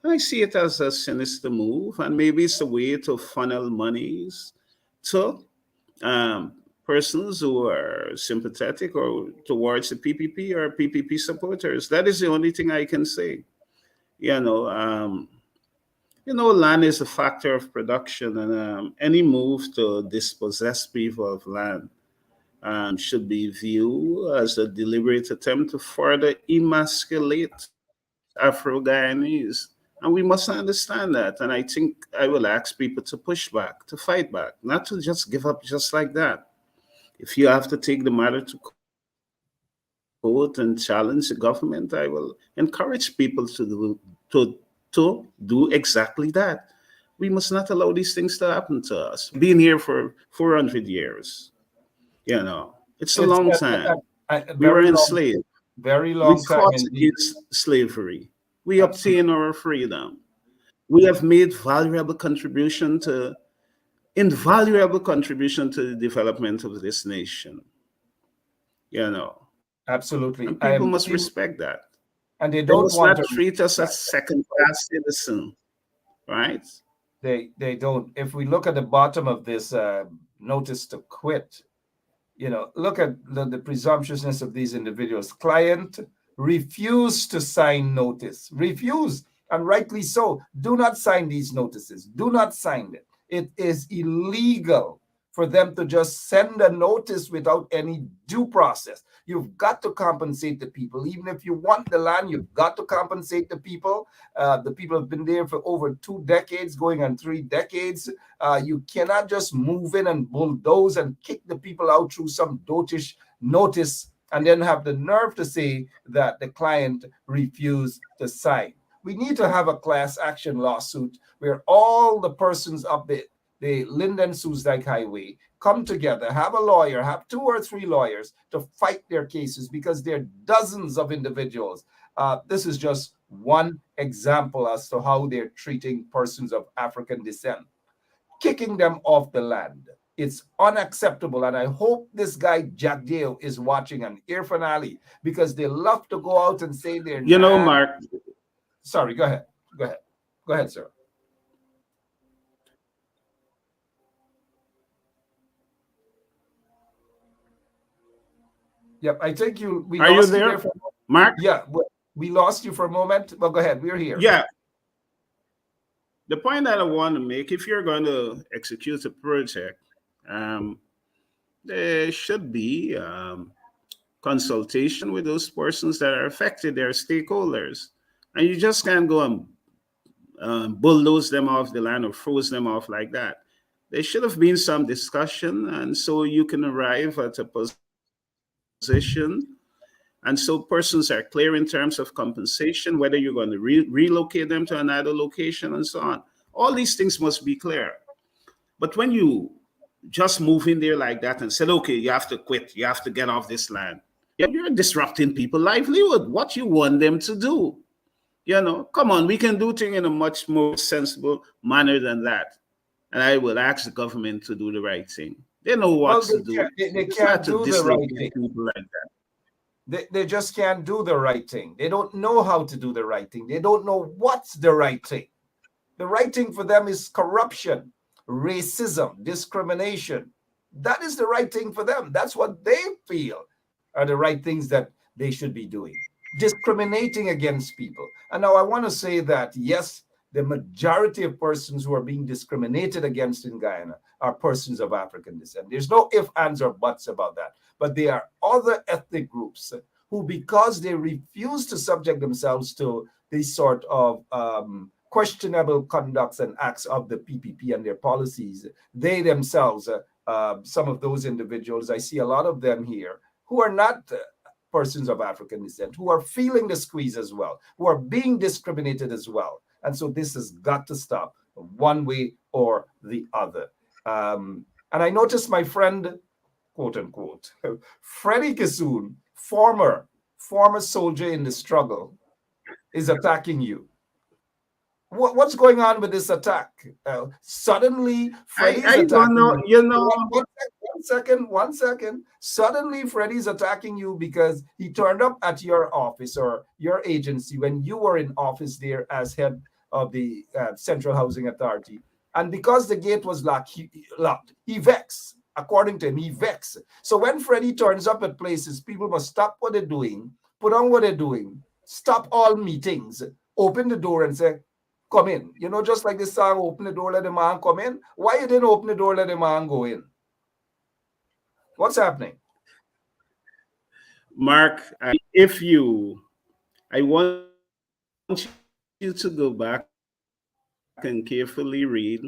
I see it as a sinister move, and maybe it's a way to funnel monies to persons who are sympathetic or towards the PPP or PPP supporters. That is the only thing I can say. Land is a factor of production, and any move to dispossess people of land should be viewed as a deliberate attempt to further emasculate Afro-Guyanese. And we must understand that. And I think I will ask people to push back, to fight back, not to just give up just like that. If you have to take the matter to court and challenge the government, I will encourage people to do exactly that. We must not allow these things to happen to us. Being here for 400 years, it's a long time. We were enslaved. Very long we time. We fought against slavery. We obtained our freedom. We have made invaluable contribution to the development of this nation. Absolutely. And people must respect that. And they don't want to treat us as second-class citizens, right? They don't. If we look at the bottom of this notice to quit, look at the presumptuousness of these individuals. Client refused to sign notice. Refuse, and rightly so. Do not sign these notices. Do not sign it. It is illegal for them to just send a notice without any due process. You've got to compensate the people. Even if you want the land, you've got to compensate the people. The people have been there for over 2 decades, going on 3 decades. You cannot just move in and bulldoze and kick the people out through some dotish notice and then have the nerve to say that the client refused to sign. We need to have a class action lawsuit where all the persons up the Linden Soosdijk Highway come together, have a lawyer, have 2 or 3 lawyers to fight their cases, because there are dozens of individuals. This is just one example as to how they're treating persons of African descent, kicking them off the land, It's unacceptable. And I hope this guy, Jack Dale, is watching, and Irfan Ali, because they love to go out and say they're You know, not. Mark, Sorry, go ahead. Go ahead. Go ahead, sir. Yep, I think we are you lost you there, there for, Mark? yeah, we lost you for a moment. Well, go ahead. We're here. Yeah. The point that I want to make, if you're going to execute a project, there should be consultation with those persons that are affected, their stakeholders. And you just can't go and bulldoze them off the land or froze them off like that. There should have been some discussion, and so you can arrive at a position. And so persons are clear in terms of compensation, whether you're going to relocate them to another location and so on. All these things must be clear. But when you just move in there like that and said, okay, you have to quit, you have to get off this land, you're disrupting people's livelihood. What you want them to do? Come on, we can do things in a much more sensible manner than that. And I will ask the government to do the right thing. They know what to do. They can't do the right thing. People like that. They just can't do the right thing. They don't know how to do the right thing. They don't know what's the right thing. The right thing for them is corruption, racism, discrimination. That is the right thing for them. That's what they feel are the right things that they should be doing. Discriminating against people. And now I want to say that, yes, the majority of persons who are being discriminated against in Guyana are persons of African descent. There's no ifs, ands, or buts about that. But there are other ethnic groups who, because they refuse to subject themselves to these sort of questionable conducts and acts of the PPP and their policies, they themselves, some of those individuals, I see a lot of them here, who are not persons of African descent, who are feeling the squeeze as well, who are being discriminated as well. And so this has got to stop one way or the other. And I noticed my friend, quote unquote, Freddie Kissoon, former soldier in the struggle, is attacking you. What's going on with this attack? Suddenly, Freddie's I don't know. One second. Suddenly, Freddie's attacking you because he turned up at your office or your agency when you were in office there as head of the Central Housing Authority. And because the gate was locked, he vexed. According to him, he vexed. So when Freddie turns up at places, people must stop what they're doing, put on what they're doing, stop all meetings, open the door and say, come in. Just like this song, open the door, let the man come in. Why you didn't open the door, let the man go in? What's happening? Mark, I want you to go back and carefully read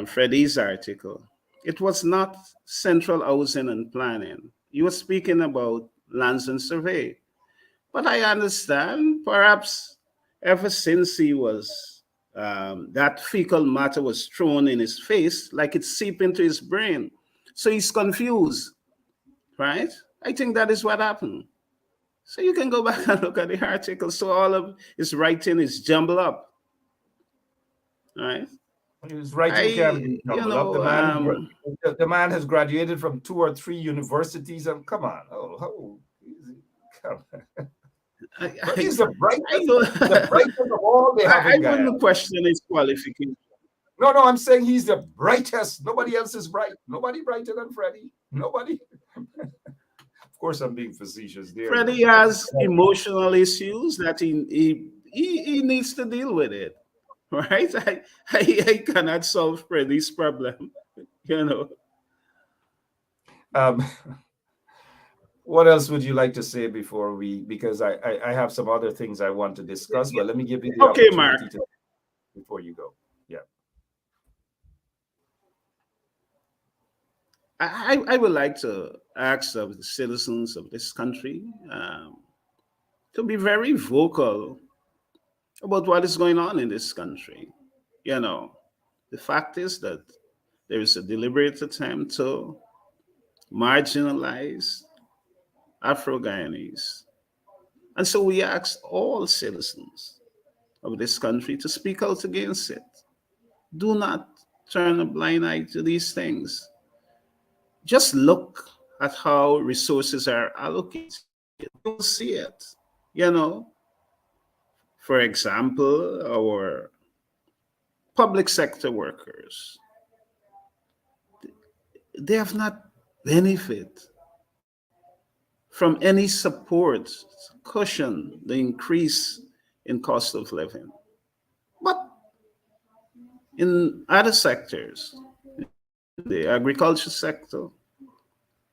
Freddie's article. It was not central housing and planning. You were speaking about lands and survey. But I understand, perhaps ever since he was, that fecal matter was thrown in his face, like it seeped into his brain. So he's confused, right? I think that is what happened. So you can go back and look at the article. So all of his writing is jumbled up, right? His writing can be jumbled up. The man has graduated from 2 or 3 universities, and come on, come on. He's the brightest of all they have. I wouldn't question his qualification. No, I'm saying he's the brightest. Nobody else is bright. Nobody brighter than Freddie. Nobody. Of course, I'm being facetious there. Freddie has emotional issues that he needs to deal with it, right? I cannot solve Freddie's problem, What else would you like to say before because I have some other things I want to discuss, but let me give you the opportunity Mark. Before you go. Yeah. I would like to ask of the citizens of this country to be very vocal about what is going on in this country. The fact is that there is a deliberate attempt to marginalize Afro-Guyanese. And so we ask all citizens of this country to speak out against it. Do not turn a blind eye to these things. Just look at how resources are allocated. You'll see it. You know, for example, our public sector workers, they have not benefit from any support to cushion the increase in cost of living. But in other sectors, the agriculture sector,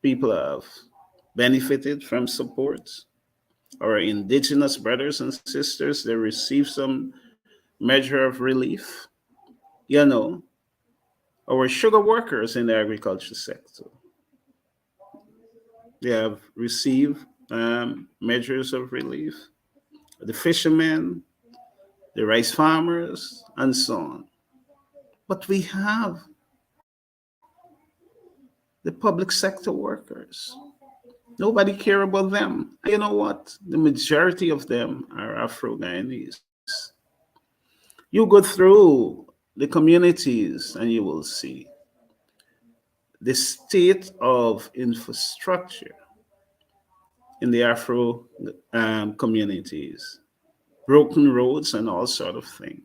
people have benefited from support. Our indigenous brothers and sisters, they receive some measure of relief. You know, our sugar workers in the agriculture sector, they have received measures of relief. The fishermen, the rice farmers, and so on. But we have the public sector workers. Nobody care about them. You know what? The majority of them are Afro-Guyanese. You go through the communities and you will see the state of infrastructure in the Afro communities, broken roads and all sort of thing.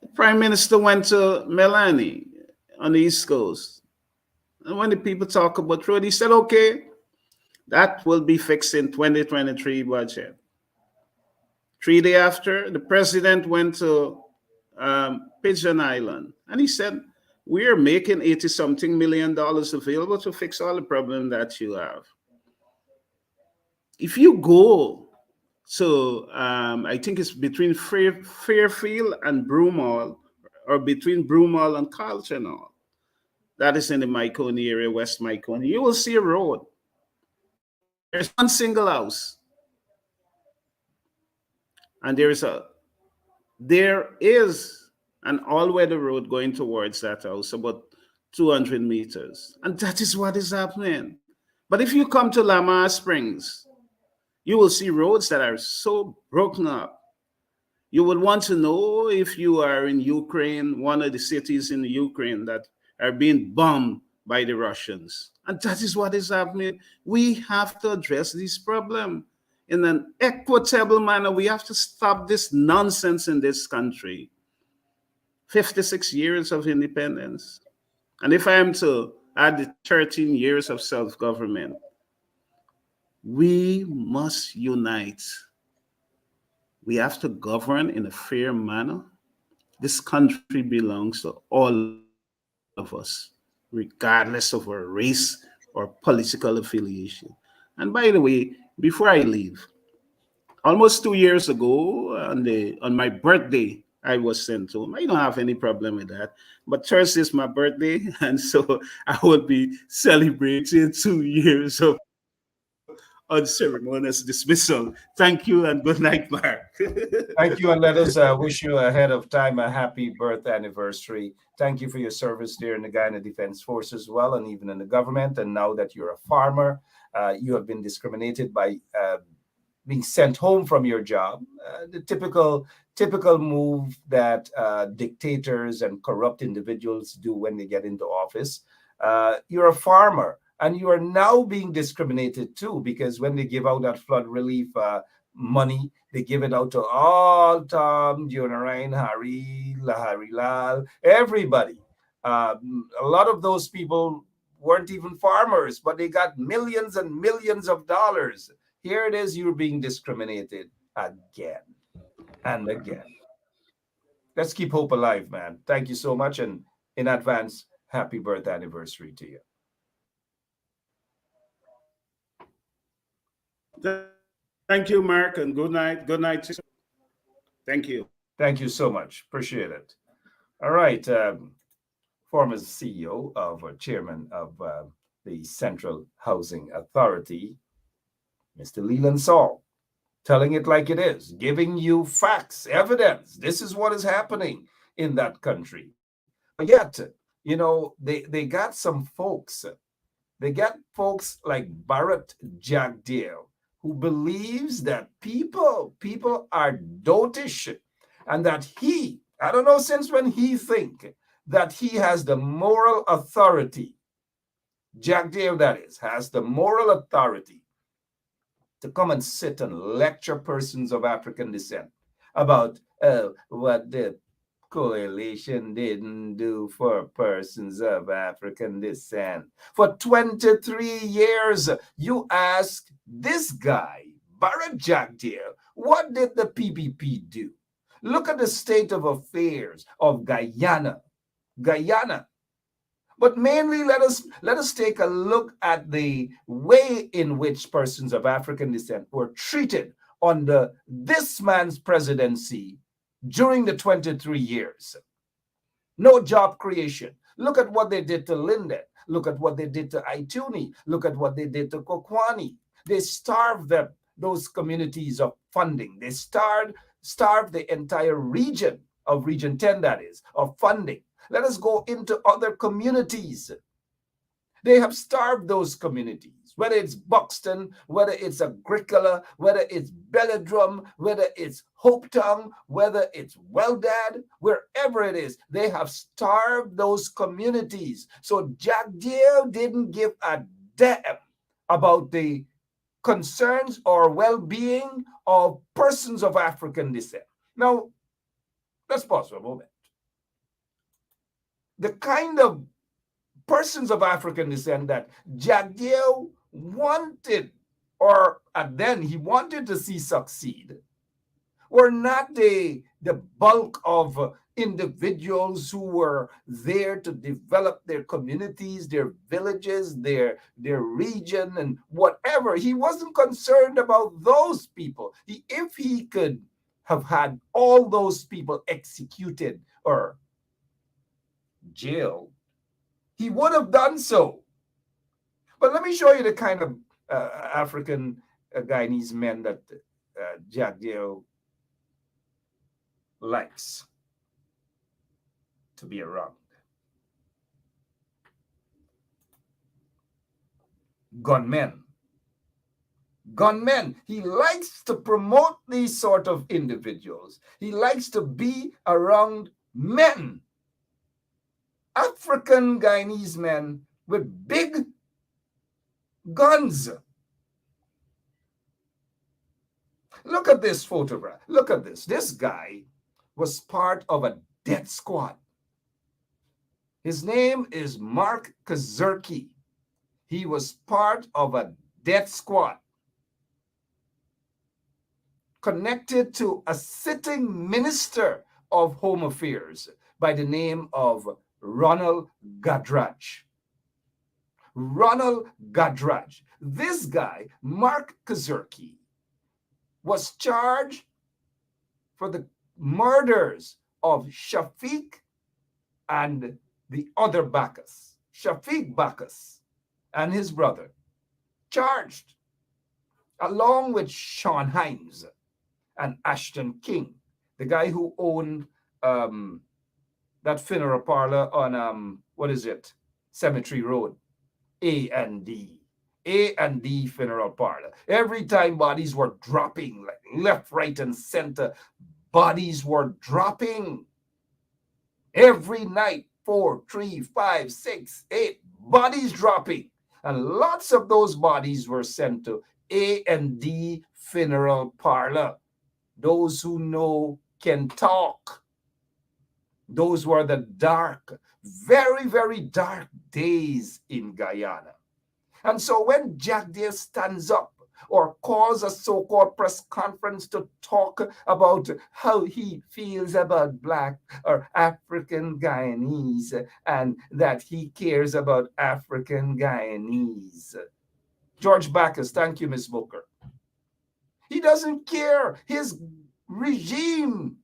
The Prime Minister went to Melanie on the East Coast. And when the people talk about road, he said, okay, that will be fixed in 2023 budget. 3 days after, the president went to Pigeon Island, and he said, we're making $80-something million available to fix all the problems that you have. If you go to, I think it's between Fairfield and Broomall, or between Broomall and Carlton Hall, that is in the Mycone area, West Mycone, you will see a road. There's one single house. And there is an all-weather road going towards that house, about 200 meters. And that is what is happening. But if you come to Lamar Springs, you will see roads that are so broken up. You will want to know if you are in Ukraine, one of the cities in Ukraine that are being bombed by the Russians. And that is what is happening. We have to address this problem in an equitable manner. We have to stop this nonsense in this country. 56 years of independence. And if I am to add the 13 years of self-government, we must unite. We have to govern in a fair manner. This country belongs to all of us, regardless of our race or political affiliation. And by the way, before I leave, almost 2 years ago, on my birthday, I was sent home. I don't have any problem with that. But Thursday is my birthday, and so I will be celebrating 2 years of unceremonious dismissal. Thank you and good night, Mark. Thank you, and let us wish you ahead of time a happy birth anniversary. Thank you for your service there in the Guyana Defense Force as well, and even in the government. And now that you're a farmer, you have been discriminated by being sent home from your job. The typical move that dictators and corrupt individuals do when they get into office. You're a farmer, and you are now being discriminated too, because when they give out that flood relief money, they give it out to all Tom, Junarain, Harry, Lahari Lal, everybody. A lot of those people weren't even farmers, but they got millions and millions of dollars. Here it is, you're being discriminated again and again. Let's keep hope alive, man. Thank you so much, and in advance, happy birth anniversary to you. Thank you, Mark, and good night. Good night. Thank you. Thank you so much. Appreciate it. All right. Former CEO of chairman of the Central Housing Authority, Mr. Leland Saul, telling it like it is, giving you facts, evidence. This is what is happening in that country. But yet, you know, they got some folks. They got folks like Barrett Jagdale, who believes that people are dotish, and that he I don't know since when he think that he has the moral authority, Jack Dale that is, has the moral authority to come and sit and lecture persons of African descent about what the coalition didn't do for persons of African descent. For 23 years, you ask this guy, Barrett Jack Dale, what did the PPP do? Look at the state of affairs of Guyana. But mainly, let us take a look at the way in which persons of African descent were treated under this man's presidency during the 23 years. No job creation. Look at what they did to Linden. Look at what they did to Ituni. Look at what they did to Kokwani. They starved those communities of funding. They starved the entire region of Region 10, that is, of funding. Let us go into other communities. They have starved those communities, whether it's Buxton, whether it's Agricola, whether it's Belladrum, whether it's Hopetown, whether it's Weldad, wherever it is, they have starved those communities. So Jack Dale didn't give a damn about the concerns or well-being of persons of African descent. Now, let's pause for a moment. The kind of persons of African descent that Jack Dale wanted, or then he wanted to see succeed, were not the bulk of individuals who were there to develop their communities, their villages, their region, and whatever. He wasn't concerned about those people. If he could have had all those people executed or jailed, he would have done so. But let me show you the kind of African Guyanese men that Jack Dale likes to be around. Gunmen. He likes to promote these sort of individuals. He likes to be around men. African Guyanese men with big guns. Look at this photograph. Look at this. This guy was part of a death squad. His name is Mark Kazurki. He was part of a death squad connected to a sitting minister of Home Affairs by the name of Ronald Gadraj. This guy, Mark Kazurki, was charged for the murders of Shafiq and the other Bacchus. Shafiq Bacchus and his brother, charged, along with Sean Hines and Ashton King, the guy who owned that funeral parlor on Cemetery Road, A&D funeral parlor. Every time bodies were dropping, like left, right, and center, bodies were dropping. Every night, 4, 3, 5, 6, 8 bodies dropping. And lots of those bodies were sent to A&D funeral parlor. Those who know can talk. Those were the dark, very, very dark days in Guyana. And so when Jack Dale stands up or calls a so-called press conference to talk about how he feels about Black or African Guyanese and that he cares about African Guyanese. George Bacchus, thank you, Ms. Booker. He doesn't care. His regime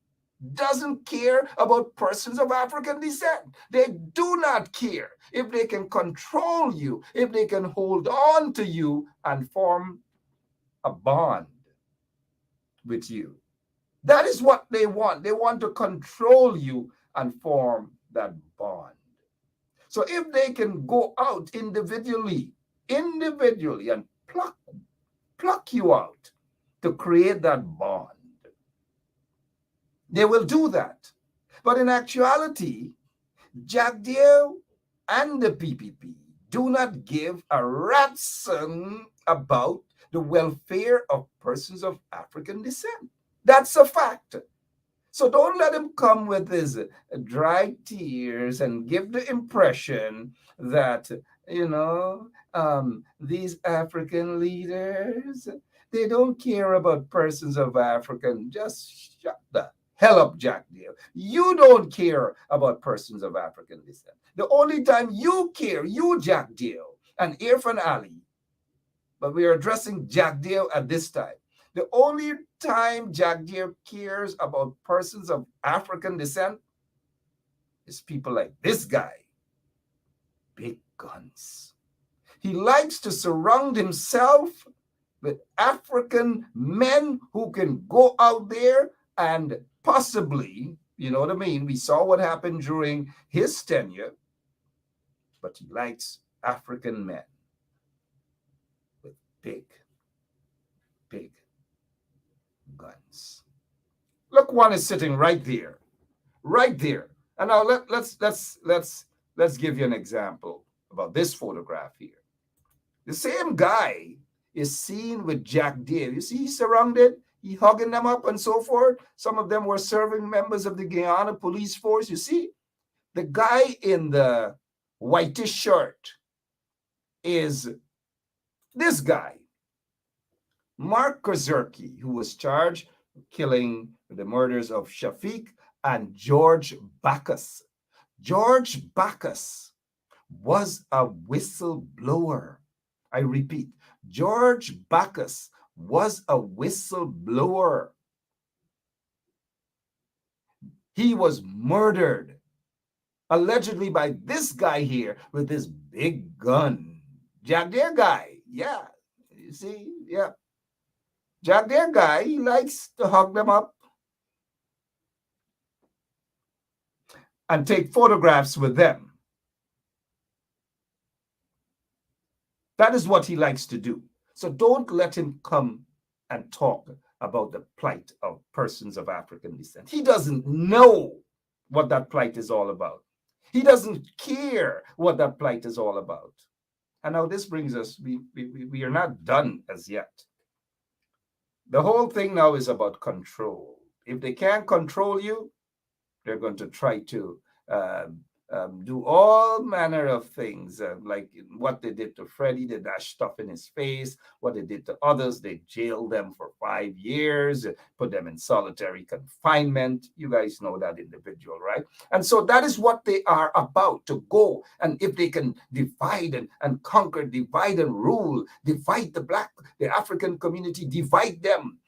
doesn't care about persons of African descent. They do not care if they can control you, if they can hold on to you and form a bond with you. That is what they want. They want to control you and form that bond. So if they can go out individually and pluck you out to create that bond, they will do that. But in actuality, Jack Deere and the PPP do not give a rat's about the welfare of persons of African descent. That's a fact. So don't let him come with his dry tears and give the impression that, these African leaders, they don't care about persons of African. Just shut the hell up, Jack Deere. You don't care about persons of African descent. The only time you care, you, Jack Deere, and Irfan Ali, but we are addressing Jack Deere at this time. The only time Jack Deere cares about persons of African descent is people like this guy. Big guns. He likes to surround himself with African men who can go out there and possibly, you know what I mean? We saw what happened during his tenure, but he likes African men with big guns. Look, one is sitting right there. And now let's give you an example about this photograph here. The same guy is seen with Jack Deere. You see, he's surrounded, he hugging them up and so forth. Some of them were serving members of the Guyana police force. You see, the guy in the whitish shirt is this guy, Mark Kozerki, who was charged with killing the murders of Shafiq and George Bacchus. George Bacchus was a whistleblower. I repeat, George Bacchus was a whistleblower. He was murdered, allegedly by this guy here with this big gun. Jack Deere guy, yeah, you see, yeah. Jack Deere guy, he likes to hug them up and take photographs with them. That is what he likes to do. So don't let him come and talk about the plight of persons of African descent. He doesn't know what that plight is all about. He doesn't care what that plight is all about. And now this brings us, we are not done as yet. The whole thing now is about control. If they can't control you, they're going to try to do all manner of things, like what they did to Freddie. They dashed stuff in his face. What they did to others, they jailed them for 5 years, put them in solitary confinement. You guys know that individual, right? And so that is what they are about, to go. And if they can divide and conquer, divide and rule, divide the African community, divide them,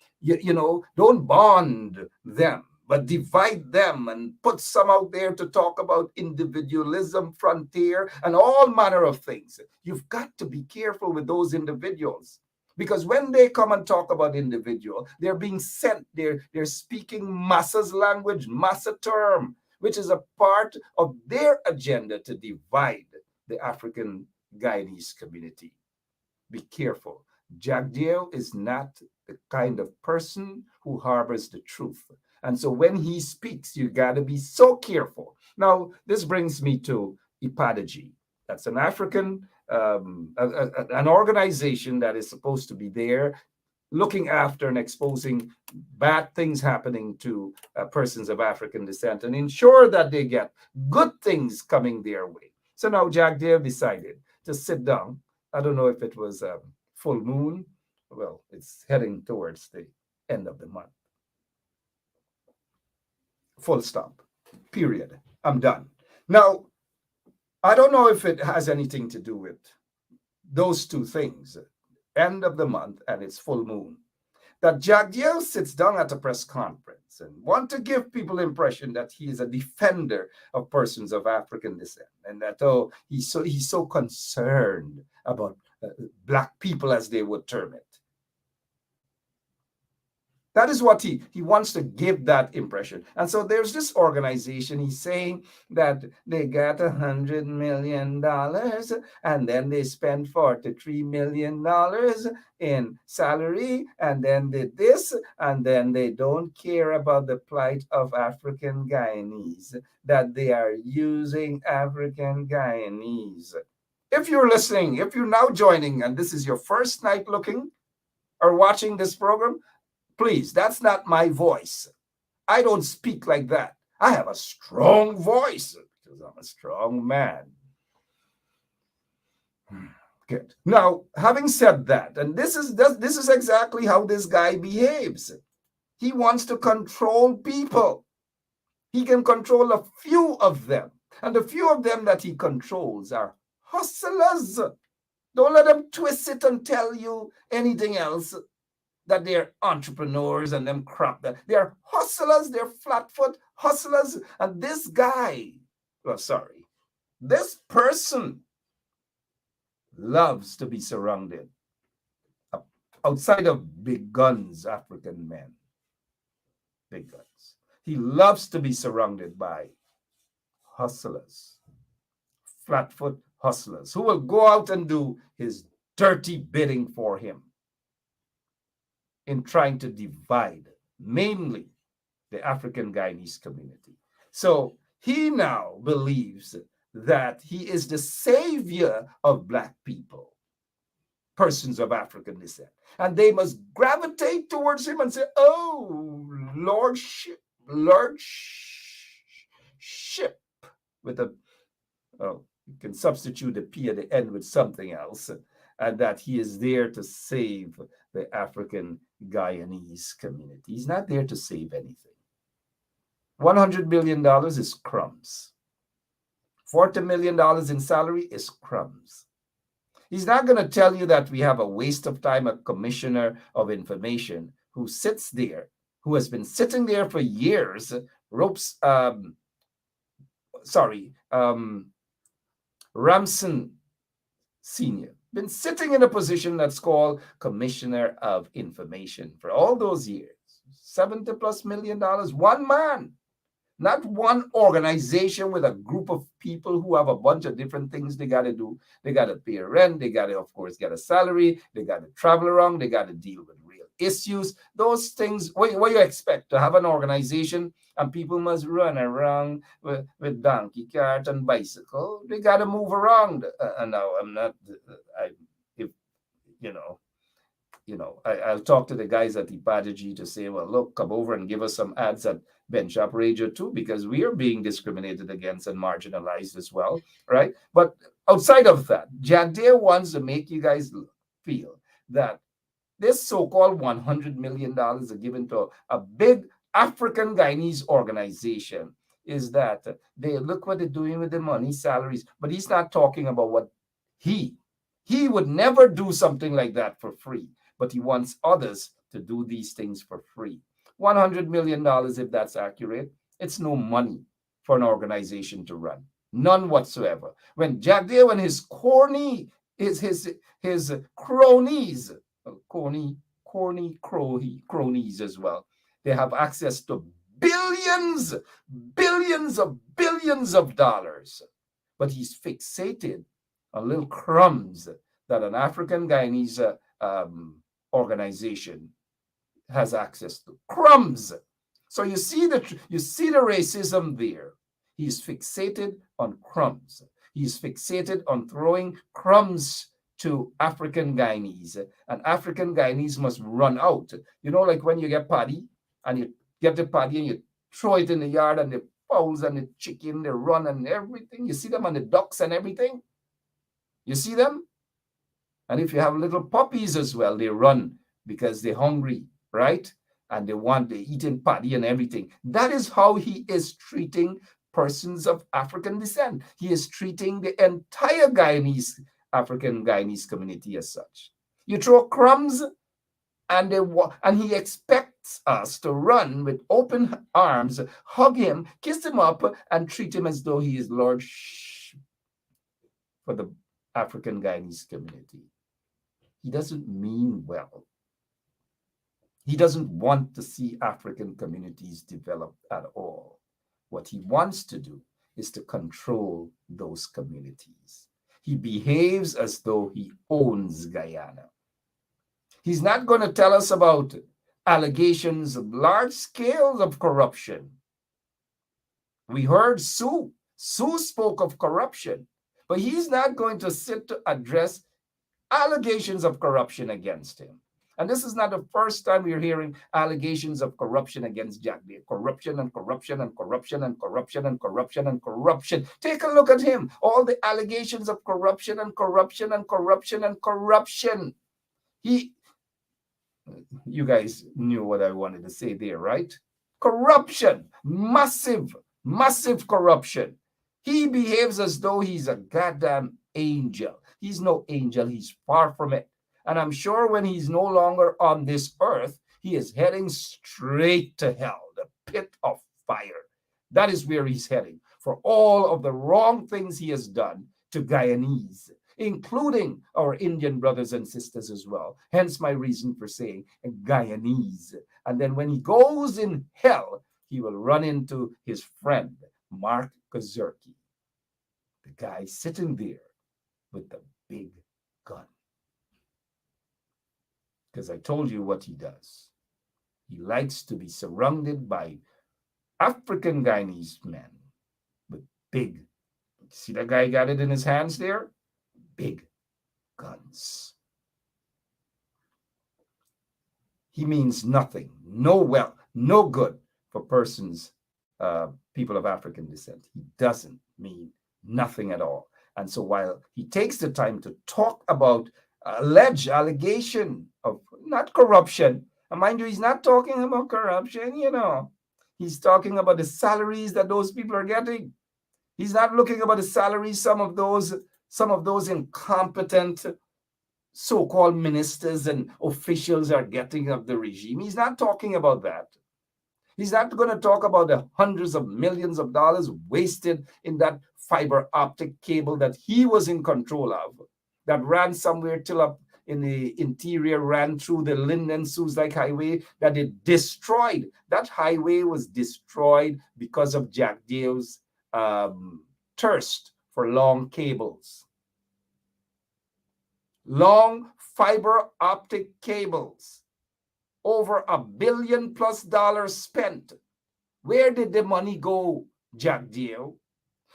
don't bond them, but divide them and put some out there to talk about individualism, frontier, and all manner of things. You've got to be careful with those individuals, because when they come and talk about individual, they're being sent, they're speaking masses language, massa term, which is a part of their agenda to divide the African Guyanese community. Be careful. Jack Deere is not the kind of person who harbors the truth. And so when he speaks, you got to be so careful. Now, this brings me to Ipadagy. That's an African, an organization that is supposed to be there looking after and exposing bad things happening to persons of African descent and ensure that they get good things coming their way. So now Jack Deere decided to sit down. I don't know if it was full moon. Well, it's heading towards the end of the month. Full stop, period. I'm done. Now, I don't know if it has anything to do with those two things, end of the month and it's full moon, that Jack Deere sits down at a press conference and want to give people impression that he is a defender of persons of African descent, and that, he's so concerned about Black people, as they would term it. That is what he wants to give that impression. And so there's this organization, he's saying that they got $100 million and then they spend $43 million in salary and then did this, and then they don't care about the plight of African Guyanese, that they are using African Guyanese. If you're listening, if you're now joining and this is your first night looking or watching this program, please, that's not my voice. I don't speak like that. I have a strong voice because I'm a strong man. Good. Now, having said that, and this is exactly how this guy behaves. He wants to control people. He can control a few of them. And the few of them that he controls are hustlers. Don't let them twist it and tell you anything else, that they're entrepreneurs and them crap. That they're hustlers, they're flatfoot hustlers. And this guy, this person loves to be surrounded outside of big guns, African men. Big guns. He loves to be surrounded by hustlers, flatfoot hustlers, who will go out and do his dirty bidding for him in trying to divide, mainly the African Guyanese community. So he now believes that he is the savior of Black people, persons of African descent. And they must gravitate towards him and say, oh, lordship, with a, oh, you can substitute the P at the end with something else, and that he is there to save the African Guyanese community. He's not there to save anything. $100 million is crumbs. $40 million in salary is crumbs. He's not going to tell you that we have a waste of time, a commissioner of information who sits there, who has been sitting there for years, Ramson Sr., been sitting in a position that's called Commissioner of Information for all those years. $70+ million, one man, not one organization with a group of people who have a bunch of different things they got to do. They got to pay rent. They got to, of course, get a salary. They got to travel around. They got to deal with real issues. Those things, what you expect to have an organization and people must run around with donkey cart and bicycle. They got to move around. And now I'm not, I'll talk to the guys at Ipadagy to say, well, look, come over and give us some ads at Ben Shop Radio too, because we are being discriminated against and marginalized as well, right? But outside of that, Jagdeo wants to make you guys feel that this so-called $100 million given to a big African Guyanese organization is that they look what they're doing with the money, salaries, but he's not talking about what he would never do something like that for free, but he wants others to do these things for free. $100 million, if that's accurate, it's no money for an organization to run. None whatsoever. When Jagdeo and his cronies, cronies as well, they have access to billions of dollars. But he's fixated on little crumbs that an African Guyanese organization has access to. Crumbs. So you see the racism there. He's fixated on crumbs. He's fixated on throwing crumbs to African Guyanese, and African Guyanese must run out. You know, like when you get paddy and you get the paddy and you throw it in the yard, and the fowls and the chicken, they run and everything. You see them, and the ducks and everything. You see them? And if you have little puppies as well, they run because they're hungry, right? And they're eating paddy and everything. That is how he is treating persons of African descent. He is treating the entire African Guyanese community as such. You throw crumbs, and he expects us to run with open arms, hug him, kiss him up, and treat him as though he is Lord for the African Guyanese community. He doesn't mean well. He doesn't want to see African communities develop at all. What he wants to do is to control those communities. He behaves as though he owns Guyana. He's not going to tell us about allegations of large scales of corruption. We heard Sue. Sue spoke of corruption, but he's not going to sit to address allegations of corruption against him. And this is not the first time we're hearing allegations of corruption against Jack Deere. Corruption and corruption and corruption and corruption and corruption and corruption. Take a look at him. All the allegations of corruption and corruption and corruption and corruption. You guys knew what I wanted to say there, right? Corruption, massive, massive corruption. He behaves as though he's a goddamn angel. He's no angel. He's far from it. And I'm sure when he's no longer on this earth, he is heading straight to hell, the pit of fire. That is where he's heading for all of the wrong things he has done to Guyanese, including our Indian brothers and sisters as well. Hence my reason for saying Guyanese. And then when he goes in hell, he will run into his friend, Mark Kazurki, the guy sitting there with the big gun. Because I told you what he does. He likes to be surrounded by African Guyanese men with big, see that guy got it in his hands there? Big guns. He means nothing, no wealth, no good for persons, people of African descent. He doesn't mean nothing at all. And so while he takes the time to talk about alleged allegation of not corruption, and mind you, he's not talking about corruption, he's talking about the salaries that those people are getting. He's not looking about the salaries some of those incompetent so-called ministers and officials are getting of the regime. He's not talking about that. He's not going to talk about the hundreds of millions of dollars wasted in that fiber optic cable that he was in control of, that ran somewhere till up in the interior, ran through the Linden-Suslike Highway, that it destroyed. That highway was destroyed because of Jack Deo's thirst for long cables. Long fiber optic cables. Over $1 billion+ spent. Where did the money go, Jack Deo?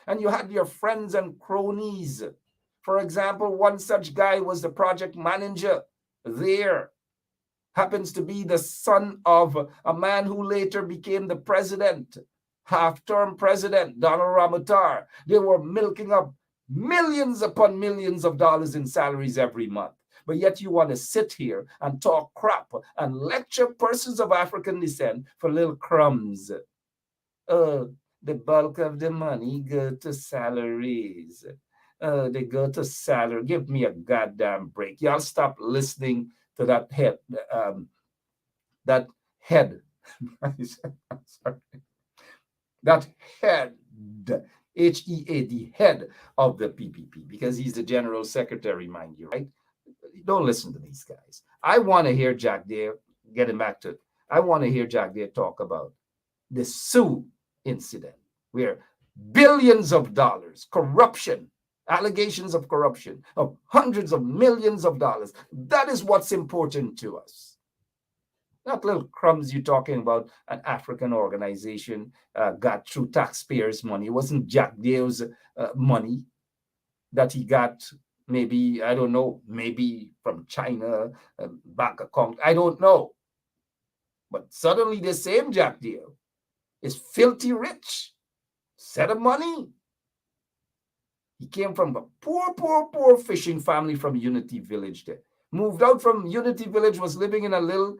And you had your friends and cronies. For example, one such guy was the project manager there. Happens to be the son of a man who later became the president, half-term president, Donald Ramotar. They were milking up millions upon millions of dollars in salaries every month. But yet you want to sit here and talk crap and lecture persons of African descent for little crumbs. The bulk of the money go to salaries. They go to salary. Give me a goddamn break. Y'all stop listening to that head. That head. That head. H-E-A-D, head of the PPP, because he's the general secretary, mind you, right? Don't listen to these guys. I want to hear Jack Deere, getting back to it, I want to hear Jack Deere talk about the Sioux incident, where billions of dollars, corruption, allegations of corruption of hundreds of millions of dollars. That is what's important to us. Not little crumbs you're talking about an African organization got through taxpayers' money. It wasn't Jack Deo's money that he got, maybe, I don't know, maybe from China, bank account, I don't know. But suddenly the same Jack Deo is filthy rich, set of money. He came from a poor fishing family from Unity Village there. Moved out from Unity Village, was living in a little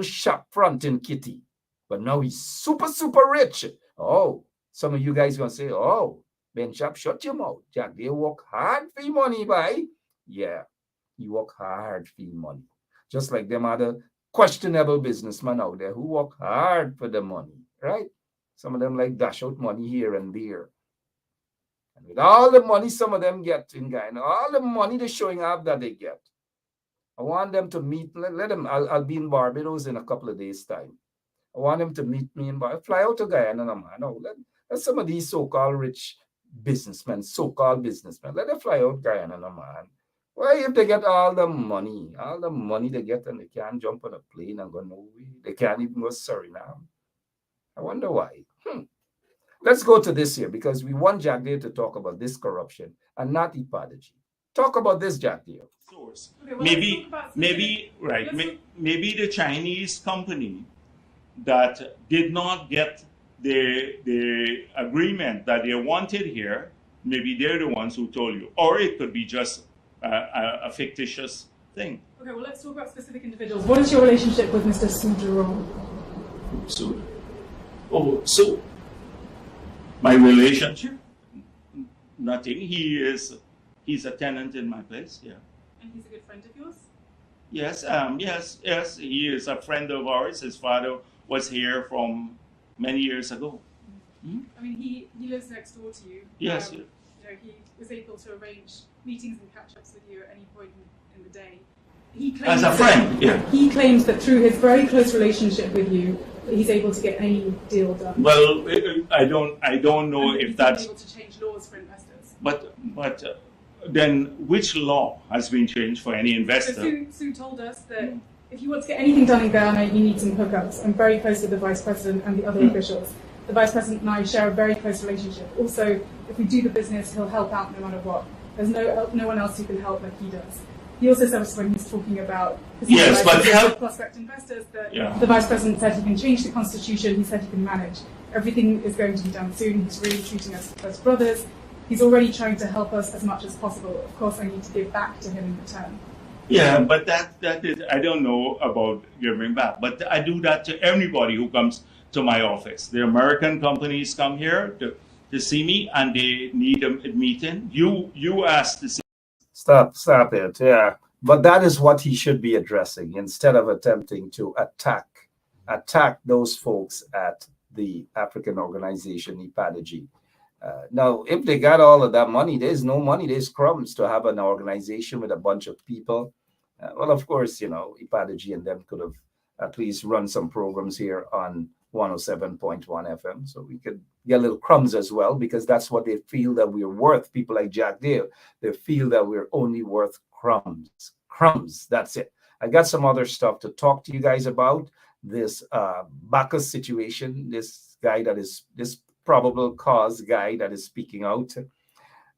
shop front in Kitty. But now he's super rich. Oh, some of you guys gonna say, oh, Ben Chap, shut your mouth. Jack, they work hard for your money, boy. Yeah, you work hard for your money. Just like them other questionable businessmen out there who work hard for the money, right? Some of them like dash out money here and there. And with all the money some of them get in Guyana, all the money they're showing off that they get, I want them to meet, let them, I'll be in Barbados in a couple of days' time. I want them to meet me in Barbados. Fly out to Guyana, man. No, let some of these so-called rich businessmen, let them fly out Guyana, man. Why if they get all the money they get and they can't jump on a plane and go nowhere? They can't even go Suriname. I wonder why. Let's go to this here because we want Jack Deere to talk about this corruption and not Ipadaji. Talk about this, Jack Deere. Source. Okay, well, Maybe the Chinese company that did not get the agreement that they wanted here, maybe they're the ones who told you, or it could be just a fictitious thing. Okay, well, let's talk about specific individuals. What is your relationship with Mr. Su Jerome? So my relationship? Nothing. He's a tenant in my place. Yeah. And he's a good friend of yours? Yes. Yes. He is a friend of ours. His father was here from many years ago. I mean, he lives next door to you. Yes. You know, he was able to arrange meetings and catch-ups with you at any point in the day. He claims As a friend, yeah. He claims that through his very close relationship with you, he's able to get any deal done. Well, I don't know if that's. He's able to change laws for investors. But then which law has been changed for any investor? So Sue told us that if you want to get anything done in Guyana, you need some hookups. I'm very close with the Vice President and the other officials. The Vice President and I share a very close relationship. Also, if we do the business, he'll help out no matter what. There's no one else who can help like he does. He also says when he's talking about prospect investors that the Vice President said he can change the Constitution, he said he can manage. Everything is going to be done soon. He's really treating us as brothers. He's already trying to help us as much as possible. Of course, I need to give back to him in return. Yeah, but that is, I don't know about giving back, but I do that to everybody who comes to my office. The American companies come here to see me and they need a meeting. You asked to see. Stop it. Yeah. But that is what he should be addressing instead of attempting to attack those folks at the African organization, IPADG. Now, if they got all of that money, there's no money, there's crumbs to have an organization with a bunch of people. Well, of course, IPADG and them could have at least run some programs here on 107.1 FM. So we could get little crumbs as well, because that's what they feel that we're worth. People like Jack Deere, they feel that we're only worth crumbs. Crumbs, that's it. I got some other stuff to talk to you guys about. This Bacchus situation, this probable cause guy that is speaking out.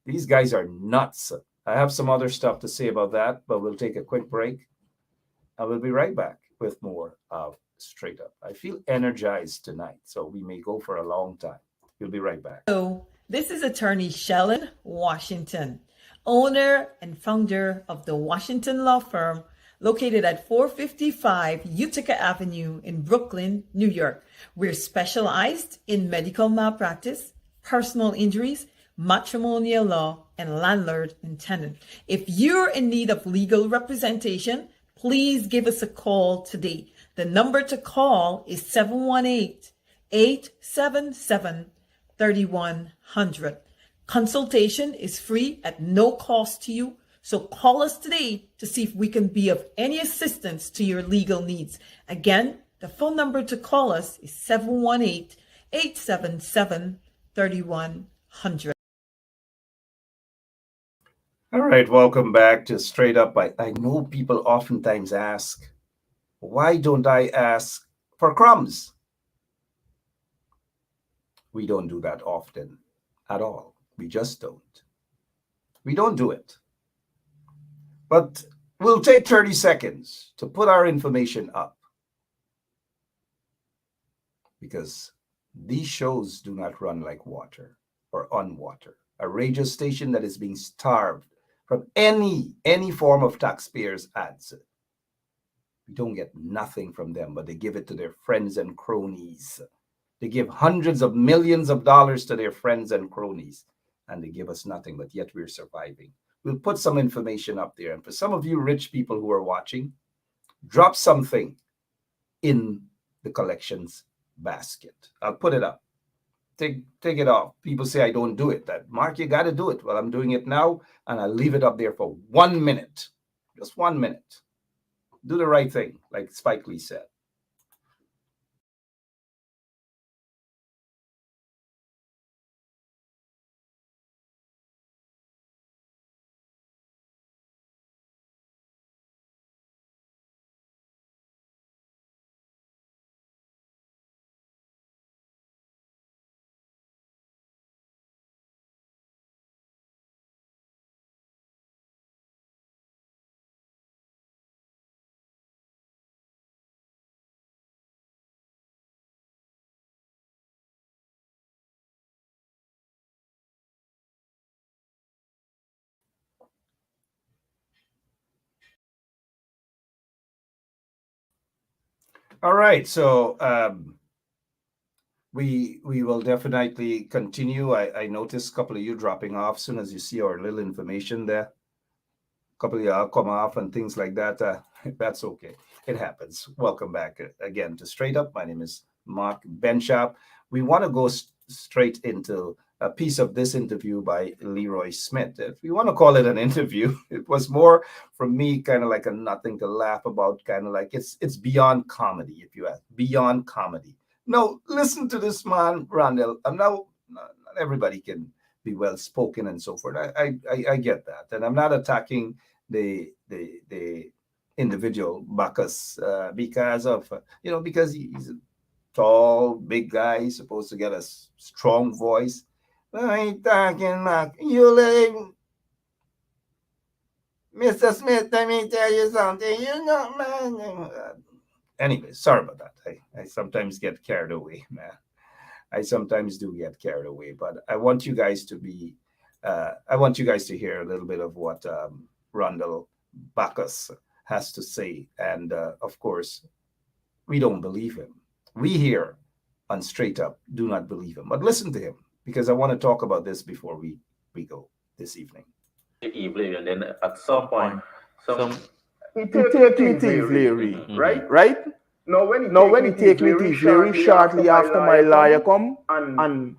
These guys are nuts. I have some other stuff to say about that, but we'll take a quick break. I will be right back with more of Straight Up. I feel energized tonight, so we may go for a long time. We'll be right back. So, this is attorney Shellen Washington, owner and founder of the Washington law firm located at 455 Utica Avenue in Brooklyn, New York. We're specialized in medical malpractice, personal injuries, matrimonial law, and landlord and tenant. If you're in need of legal representation, please give us a call today. The number to call is 718-877-3100. Consultation is free at no cost to you. So call us today to see if we can be of any assistance to your legal needs. Again, the phone number to call us is 718-877-3100. All right, welcome back to Straight Up. I know people oftentimes ask, why don't I ask for crumbs? We don't do that often at all. We just don't. We don't do it. But we'll take 30 seconds to put our information up, because these shows do not run like water or on water. A radio station that is being starved from any form of taxpayers' ads. We don't get nothing from them, but they give it to their friends and cronies. They give hundreds of millions of dollars to their friends and cronies, and they give us nothing, but yet we're surviving. We'll put some information up there. And for some of you rich people who are watching, drop something in the collections basket. I'll put it up. Take it off. People say I don't do it. That Mark, you got to do it. Well, I'm doing it now, and I'll leave it up there for 1 minute. Just 1 minute. do the right thing, like Spike Lee said. All right, so we will definitely continue. I noticed a couple of you dropping off soon as you see our little information there. A couple of y'all come off and things like that. That's okay. It happens. Welcome back again to Straight Up. My name is Mark Benchap. We want to go straight into a piece of this interview by Leroy Smith. If you want to call it an interview, it was more from me kind of like a nothing to laugh about, kind of like it's beyond comedy, if you ask, beyond comedy. No, listen to this man, Randall. Not everybody can be well spoken and so forth. I get that, and I'm not attacking the individual Bacchus because of because he's a tall, big guy. He's supposed to get a strong voice. I ain't talking, Mark. You like Mr. Smith, let me tell you something. You know, man. Anyway, sorry about that. I sometimes get carried away, man. I sometimes do get carried away, but I want you guys to be, I want you guys to hear a little bit of what Randall Bacchus has to say. And of course, we don't believe him. We here on Straight Up do not believe him, but listen to him, because I want to talk about this before we go this evening. Evening, and then at some point, he take me to Ivlery, right? Now when he take me to Ivlery shortly after my lawyer come and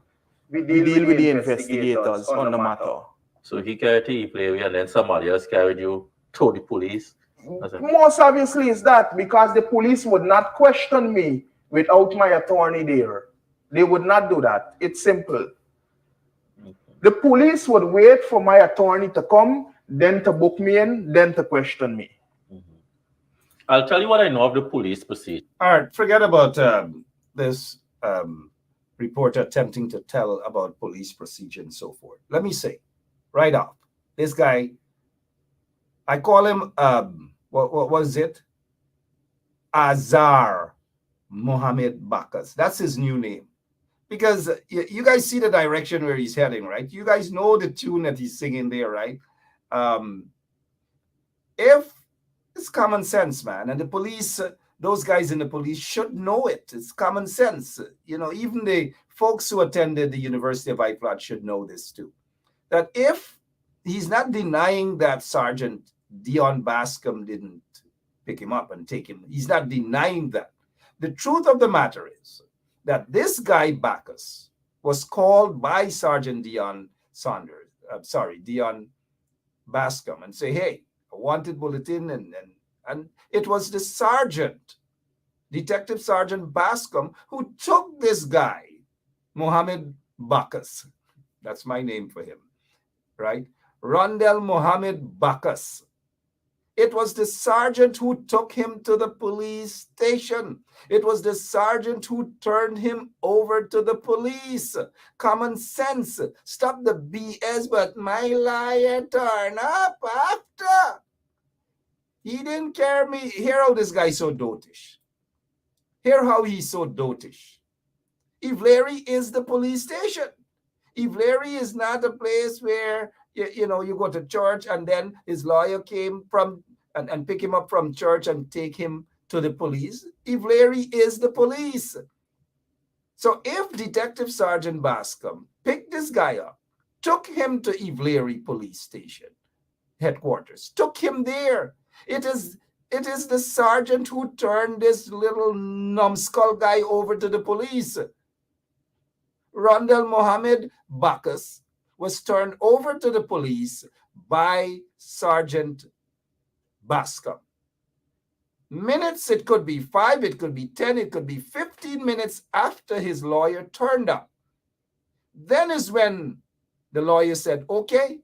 we deal with the investigators on the matter. So he carried to Ivlery, and then somebody else carried you to the police. Most obviously is that, because the police would not question me without my attorney there. They would not do that. It's simple. The police would wait for my attorney to come, then to book me in, then to question me. I'll tell you what I know of the police procedure. All right, forget about this reporter attempting to tell about police procedure and so forth. Let me say, right off, this guy, I call him, what was it? Azar Mohammed Bacchus. That's his new name. Because you guys see the direction where he's heading, right? You guys know the tune that he's singing there, right? If it's common sense, man, and the police, those guys in the police should know it. It's common sense. You know, even the folks who attended the University of Iflat should know this too. That if he's not denying that Sergeant Dion Bascom didn't pick him up and take him, he's not denying that. The truth of the matter is that this guy Bacchus was called by Sergeant Dion Bascom, and say, hey, a wanted bulletin, and it was the sergeant, Detective Sergeant Bascom, who took this guy, Mohammed Bacchus. That's my name for him, right? Randall Mohammed Bacchus. It was the sergeant who took him to the police station. It was the sergeant who turned him over to the police. Common sense. Stop the BS, but my liar turn up after. He didn't care me. Hear how this guy's so dotish. Hear how he's so dotish. Ivlery is the police station. Ivlery is not a place where you go to church and then his lawyer came from and pick him up from church and take him to the police. Ivlery is the police. So if Detective Sergeant Bascom picked this guy up, took him to Ivlery police station headquarters, took him there, it is the sergeant who turned this little numbskull guy over to the police. Randall Mohammed Bacchus was turned over to the police by Sergeant Bascom. minutes, it could be 5, it could be 10, it could be 15 minutes after his lawyer turned up. Then is when the lawyer said, okay,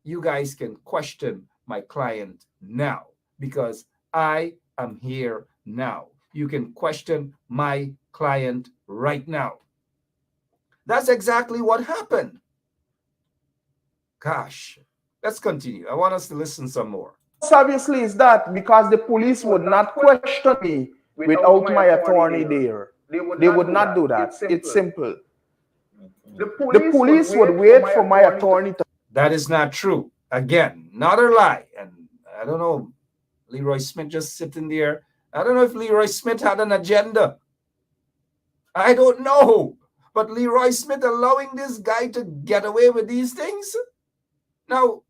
you guys can question my client now because I am here now. You can question my client right now. That's exactly what happened. Gosh, let's continue. I want us to listen some more. Obviously is that because the police would not question me without my attorney there. They would not do that. It's simple. The police would wait for my attorney to. That is not true. Again, another lie. And I don't know, Leroy Smith just sitting there. I don't know if Leroy Smith had an agenda. I don't know. But Leroy Smith allowing this guy to get away with these things? Now,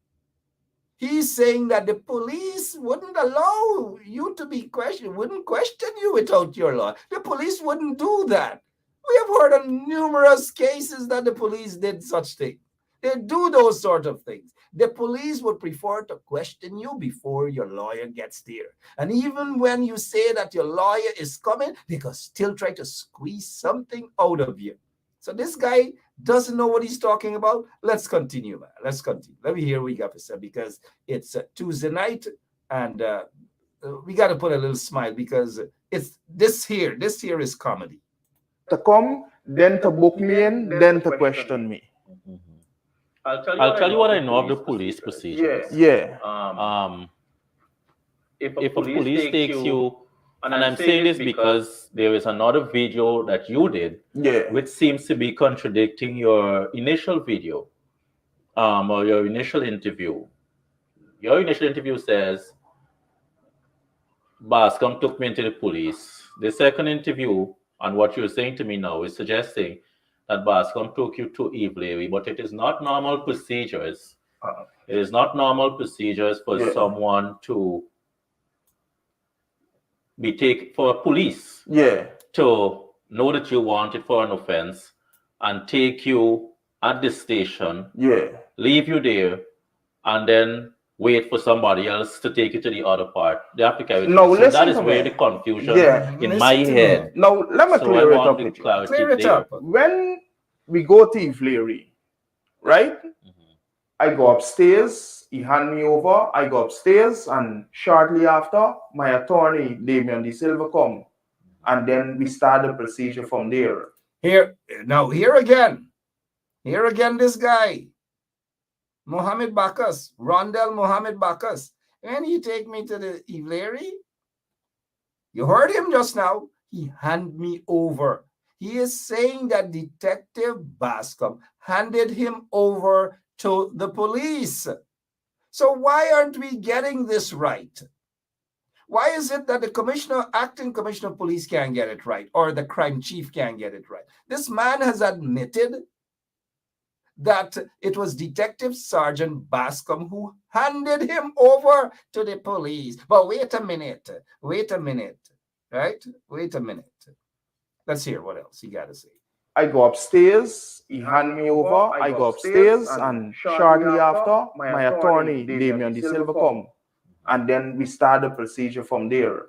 he's saying that the police wouldn't allow you to be questioned, wouldn't question you without your law. The police wouldn't do that. We have heard of numerous cases that the police did such things. They do those sort of things. The police would prefer to question you before your lawyer gets there. And even when you say that your lawyer is coming, they can still try to squeeze something out of you. So this guy doesn't know what he's talking about. Let's continue, man. Let's continue. Let me hear what you got to say because it's Tuesday night and we got to put a little smile because it's this here is comedy. To come, then to book me in, then to question me. I'll tell you what I know of the police procedures. Yeah. If a police takes you, and I'm saying this because there is another video that you did, which seems to be contradicting your initial video, or your initial interview. Your initial interview says, Bascom took me into the police. The second interview, and what you're saying to me now, is suggesting that Bascom took you to Ivlery, but it is not normal procedures. It is not normal procedures for someone to be taken for police to know that you wanted for an offense and take you at the station, leave you there, and then wait for somebody else to take you to the other part. They have to carry no, so that is where the confusion in my head. Now, let me clear it up with you. Clear it up. When we go to Ivlery, right? I go upstairs, he hand me over, I go upstairs, and shortly after, my attorney, Damian De Silva, come. And then we start the procedure from there. Here again, this guy, Mohammed Bacchus, Rondell Mohammed Bacchus. When he take me to the Ivlery, you heard him just now, he hand me over. He is saying that Detective Bascom handed him over to the police. So why aren't we getting this right? Why is it that the acting commissioner of police can't get it right or the crime chief can't get it right? This man has admitted that it was Detective Sergeant Bascom who handed him over to the police. But wait a minute, right? Wait a minute. Let's hear what else he got to say. I go upstairs, he hand me over, I go upstairs, and shortly after, my attorney, Damian De Silva, come. And then we start the procedure from there.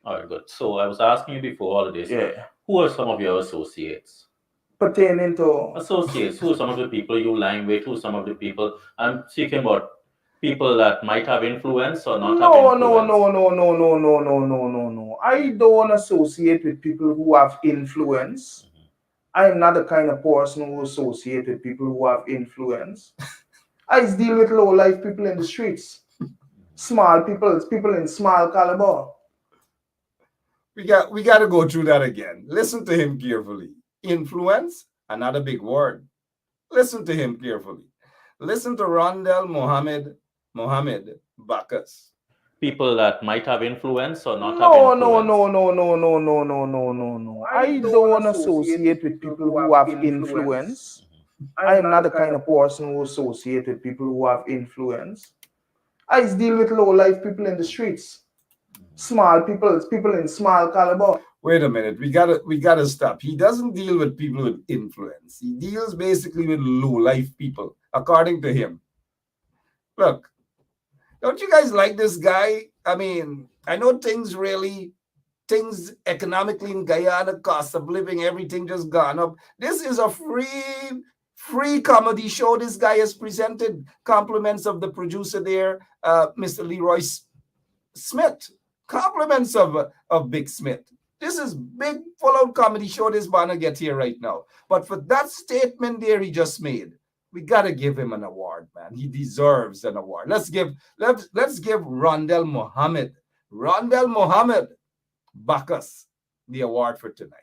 All right, good. So I was asking you before all of this, who are some of your associates? Pertaining to... Associates, who are some of the people you line with, who are some of the people... I'm speaking about people that might have influence or not have influence. No. I don't associate with people who have influence. I'm not the kind of person who associate with people who have influence. I deal with low-life people in the streets. Small people in small caliber. We got to go through that again. Listen to him carefully. Influence, another big word. Listen to him carefully. Listen to Rondell Mohammed Bacchus. People that might have influence or not have influence. No. I don't associate with people who have influence. I am not the kind of person who associate with people who have influence. I deal with low-life people in the streets. Small people in small caliber. Wait a minute, we gotta stop. He doesn't deal with people with influence. He deals basically with low-life people, according to him. Look, don't you guys like this guy? I mean, I know things economically in Guyana, cost of living, everything just gone up. This is a free comedy show this guy has presented. Compliments of the producer there, Mr. Leroy Smith. Compliments of Big Smith. This is big full-out comedy show this banner get here right now. But for that statement there he just made, we gotta give him an award, man. He deserves an award. Let's give Rondell Mohammed Bacchus the award for tonight.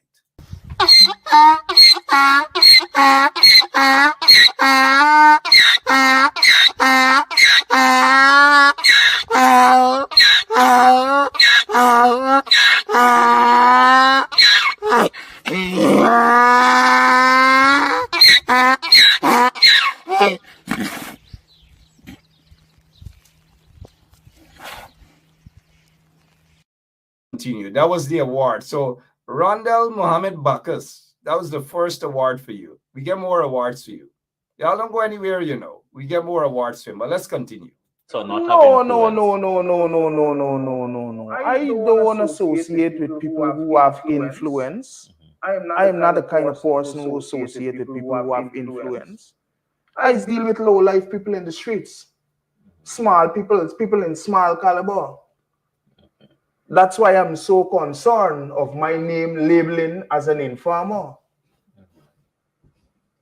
Continue. That was the award. So Rondell Mohammed Bacchus, that was the first award for you. We get more awards for you. Y'all don't go anywhere, you know. We get more awards for him, but let's continue. So not No. I don't associate with people who have influence. I am not the kind of person who associate with people who have influence. I deal with low-life people in the streets. Small people in small caliber. That's why I'm so concerned of my name labeling as an informer.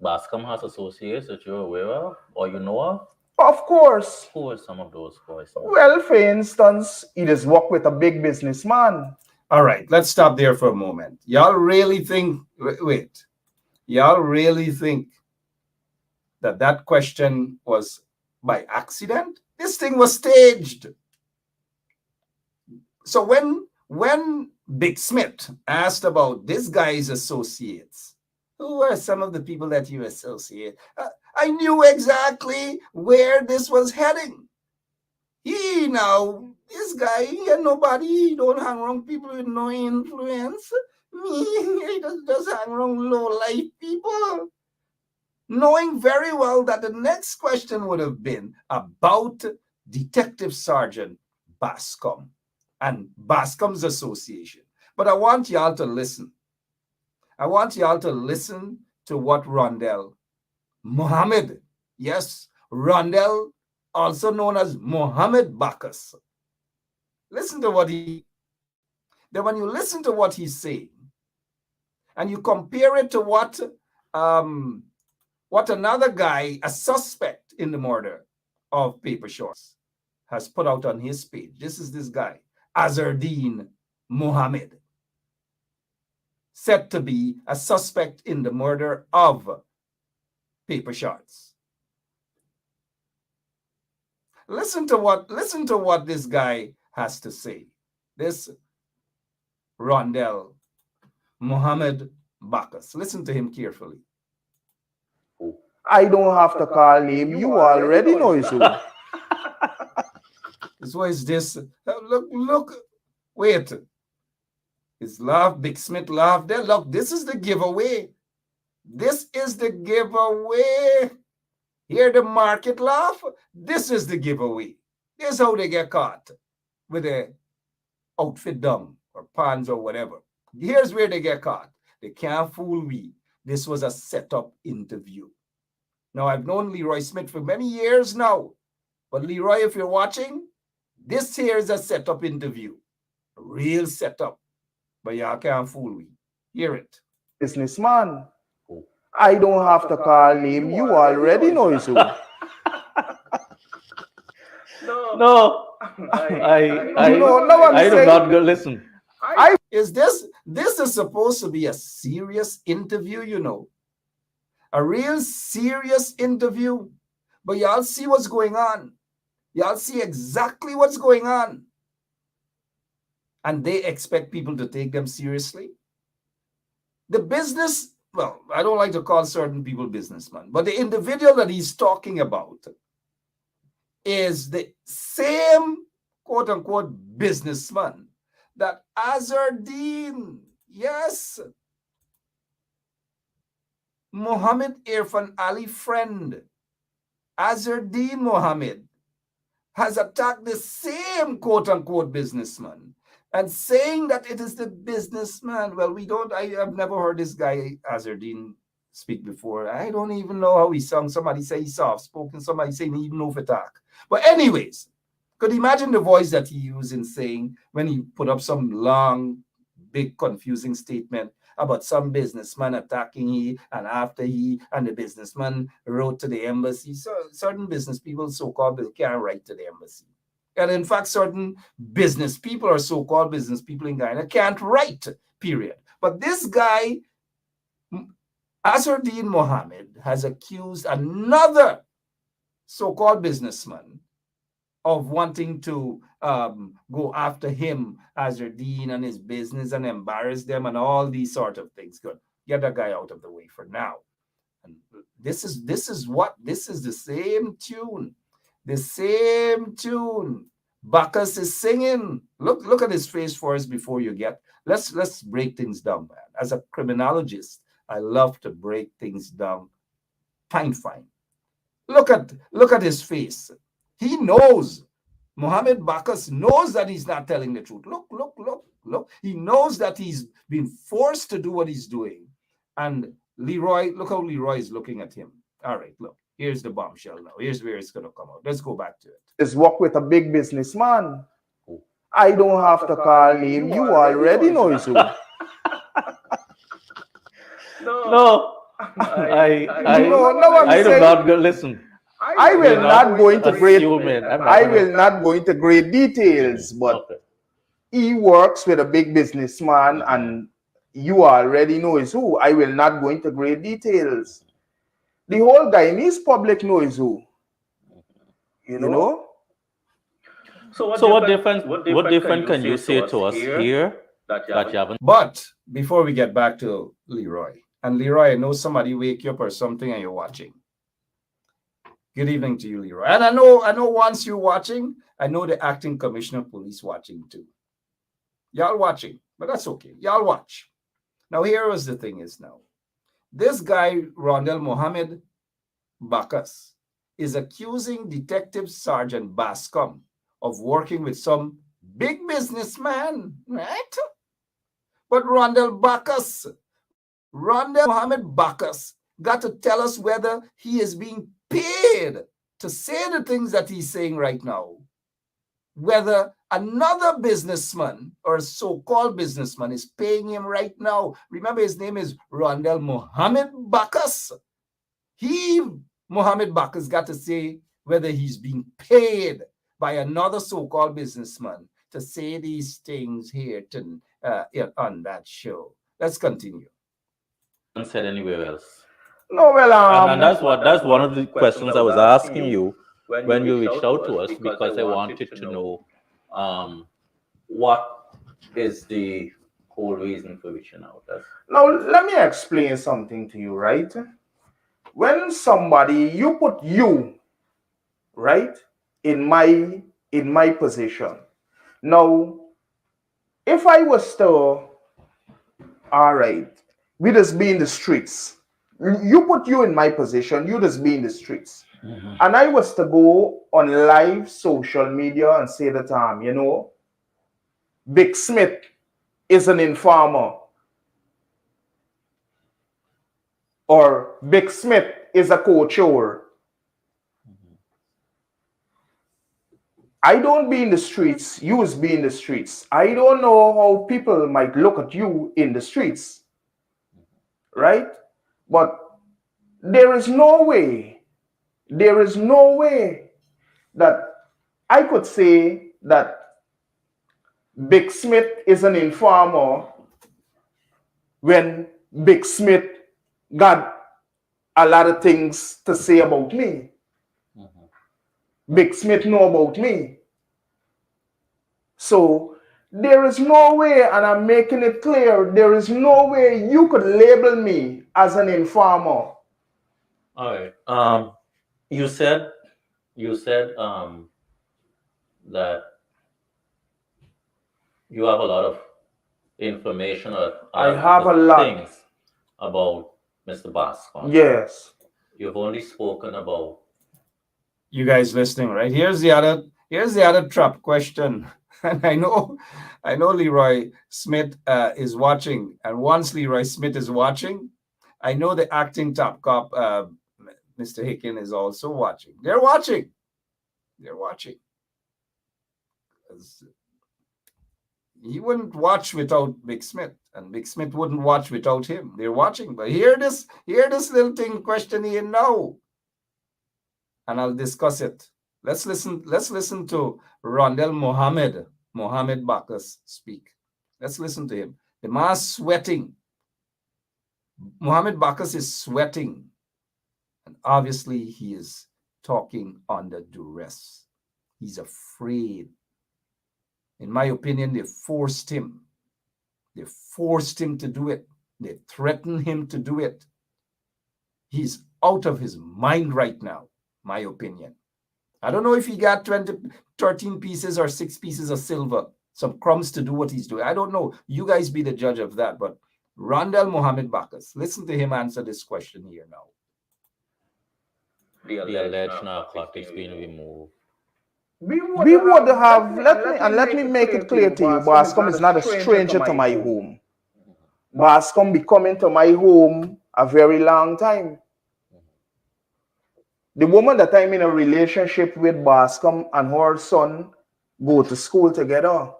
Bascom has associates that you're aware of or you know of? Of course. Who are some of those boys? Well, for instance, he just work with a big businessman. All right, let's stop there for a moment. Y'all really think, wait, y'all really think that question was by accident? This thing was staged. So when Big Smith asked about this guy's associates, who are some of the people that you associate? I knew exactly where this was heading. This guy, he don't hang around people with no influence. He just hang around low-life people. Knowing very well that the next question would have been about Detective Sergeant Bascom and Bascom's association. But I want y'all to listen. I want y'all to listen to what Rondell Mohammed, yes, Rondell, also known as Mohammed Bacchus. Listen to what then when you listen to what he's saying, and you compare it to what another guy, a suspect in the murder of Paper Shorts, has put out on his page. This is this guy, Azardine Mohammed, said to be a suspect in the murder of Paper Shorts. Listen to what this guy has to say. This Rondell Mohammed Bacchus. Listen to him carefully. I don't have to call him. You already know his name. What is this? Look. Wait. His laugh, Big Smith laughed there. Look, this is the giveaway. This is the giveaway. Hear the market laugh? This is the giveaway. This is how they get caught with a outfit dumb or pants or whatever. Here's where they get caught. They can't fool me. This was a set-up interview. Now, I've known Leroy Smith for many years now. But Leroy, if you're watching, this here is a set-up interview. A real setup. But y'all can't fool me. Hear it. Businessman. I don't have to call him. You already know his name. No. I do not go listen. This is supposed to be a serious interview, you know. A real serious interview. But y'all see what's going on. Y'all see exactly what's going on. And they expect people to take them seriously. The business, well, I don't like to call certain people businessmen, but the individual that he's talking about is the same quote-unquote businessman that Azardine, yes, Mohammed Irfan Ali friend, Azardine Mohammed, has attacked the same quote-unquote businessman and saying that it is the businessman. Well, I've never heard this guy, Azardine, speak before. I don't even know how he sounds. Somebody say he's soft-spoken. Somebody say he even over attack. But anyways, could imagine the voice that he used in saying when he put up some long, big, confusing statement about some businessman attacking he, and after he and the businessman wrote to the embassy. So certain business people, so-called, can't write to the embassy. And in fact, certain business people or so-called business people in Guyana can't write, period. But this guy, Azardine Mohammed, has accused another so-called businessman of wanting to go after him, Azardine, and his business and embarrass them and all these sort of things. Good. Get that guy out of the way for now. And this is the same tune. The same tune. Bacchus is singing. Look at his face first before you get. Let's break things down, man. As a criminologist, I love to break things down. Fine. Look at his face. He knows. Mohammed Bacchus knows that he's not telling the truth. Look. He knows that he's been forced to do what he's doing. And Leroy, look how Leroy is looking at him. All right, look. Here's the bombshell now. Here's where it's going to come out. Let's go back to it. Is work with a big businessman. I don't have to call him. You already know his who. No. I do not go listen. I will not go into great details, but he works with a big businessman, and you already know his who. I will not go into great details. The whole Guyanese public knows who. You know? So what different can you say to us here that you haven't? But before we get back to Leroy, and Leroy, I know somebody wake you up or something and you're watching. Good evening to you, Leroy. And I know once you're watching, I know the acting commissioner of police watching too. Y'all watching, but that's okay. Y'all watch. Now, here was the thing is now. This guy, Rondell Mohammed Bacchus, is accusing Detective Sergeant Bascom of working with some big businessman, right? But Rondell Mohammed Bacchus got to tell us whether he is being paid to say the things that he's saying right now. Whether another businessman or so-called businessman is paying him right now. Remember, his name is Rondell Mohammed Bacchus. Mohammed Bacchus, got to say whether he's being paid by another so-called businessman to say these things here on that show. Let's continue. Said anywhere else. No, well, and that's one of the questions I was asking you when you reached out to us, because I wanted to know what is the whole reason for reaching out. Now, let me explain something to you, right? When somebody, you put you, right, in my position. Now, if I was to, all right, we just be in the streets. You put you in my position, you just be in the streets. Mm-hmm. And I was to go on live social media and say that, Big Smith is an informer. Or Big Smith is a co-chower. Mm-hmm. I don't be in the streets, you is be in the streets. I don't know how people might look at you in the streets. Right? But there is no way that I could say that Big Smith is an informer when Big Smith got a lot of things to say about me. Mm-hmm. Big Smith know about me. So there is no way, and I'm making it clear, there is no way you could label me as an informer. All right. You said that you have a lot of information or I have a lot things about Mr. Bascom. Yes. You've only spoken about. You guys listening, right? Here's the Here's the other trap question. And I know Leroy Smith is watching. And once Leroy Smith is watching, I know the acting top cop, Mr. Hicken, is also watching. They're watching. They're watching. He wouldn't watch without Big Smith, and Big Smith wouldn't watch without him. They're watching. But hear this little thing questioning now. And I'll discuss it. Let's listen to Rondell Mohammed Bacchus speak. Let's listen to him. The man's sweating. Mohammed Bacchus is sweating. And obviously he is talking under duress. He's afraid. In my opinion, they forced him. They forced him to do it. They threatened him to do it. He's out of his mind right now, my opinion. I don't know if he got 13 pieces or 6 pieces of silver, some crumbs to do what he's doing. I don't know. You guys be the judge of that. But Rondell Mohammed Bacchus, listen to him answer this question here now. The alleged narcotics being removed. We would have, let me make it clear to you, Bascom is not a stranger to my home. Bascom be coming to my home a very long time. The woman that I'm in a relationship with, Bascom, and her son go to school together.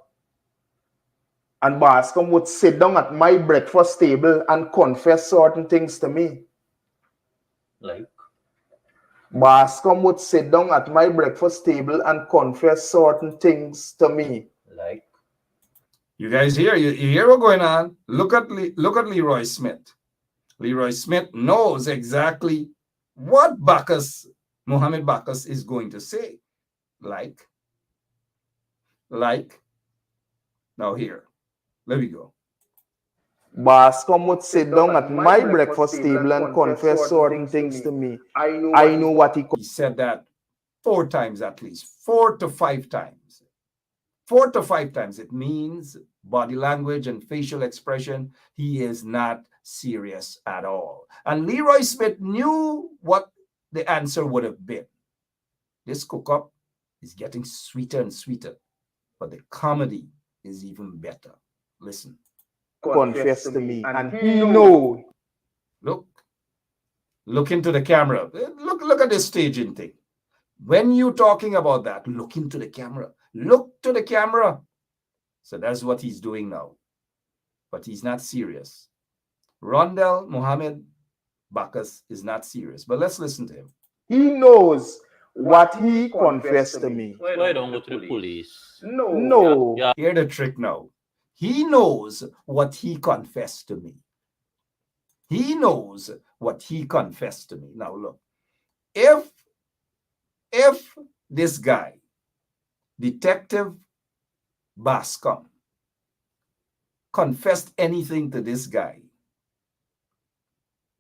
And Bascom would sit down at my breakfast table and confess certain things to me. Like? Bascom would sit down at my breakfast table and confess certain things to me. Like? You guys hear? You hear what's going on? Look at Leroy Smith. Leroy Smith knows exactly what Mohammed Bacchus is going to say. Like. Now here. Let me go. Bascom would sit down at my breakfast table and confess certain things to me. I know what he said that 4 times at least. 4 to 5 times. 4 to 5 times. It means body language and facial expression. He is not serious at all. And Leroy Smith knew what the answer would have been. This cook-up is getting sweeter and sweeter, but the comedy is even better. Listen. Confess to me, and he knows. Look into the camera. Look at this staging thing. When you're talking about that, look into the camera. Look to the camera. So that's what he's doing now. But he's not serious. Rondell Mohammed Bacchus is not serious. But let's listen to him. He knows what he confessed to me. Why don't go to the police? No. Yeah. Hear the trick now. He knows what he confessed to me. He knows what he confessed to me. Now look, if this guy, Detective Bascom, confessed anything to this guy,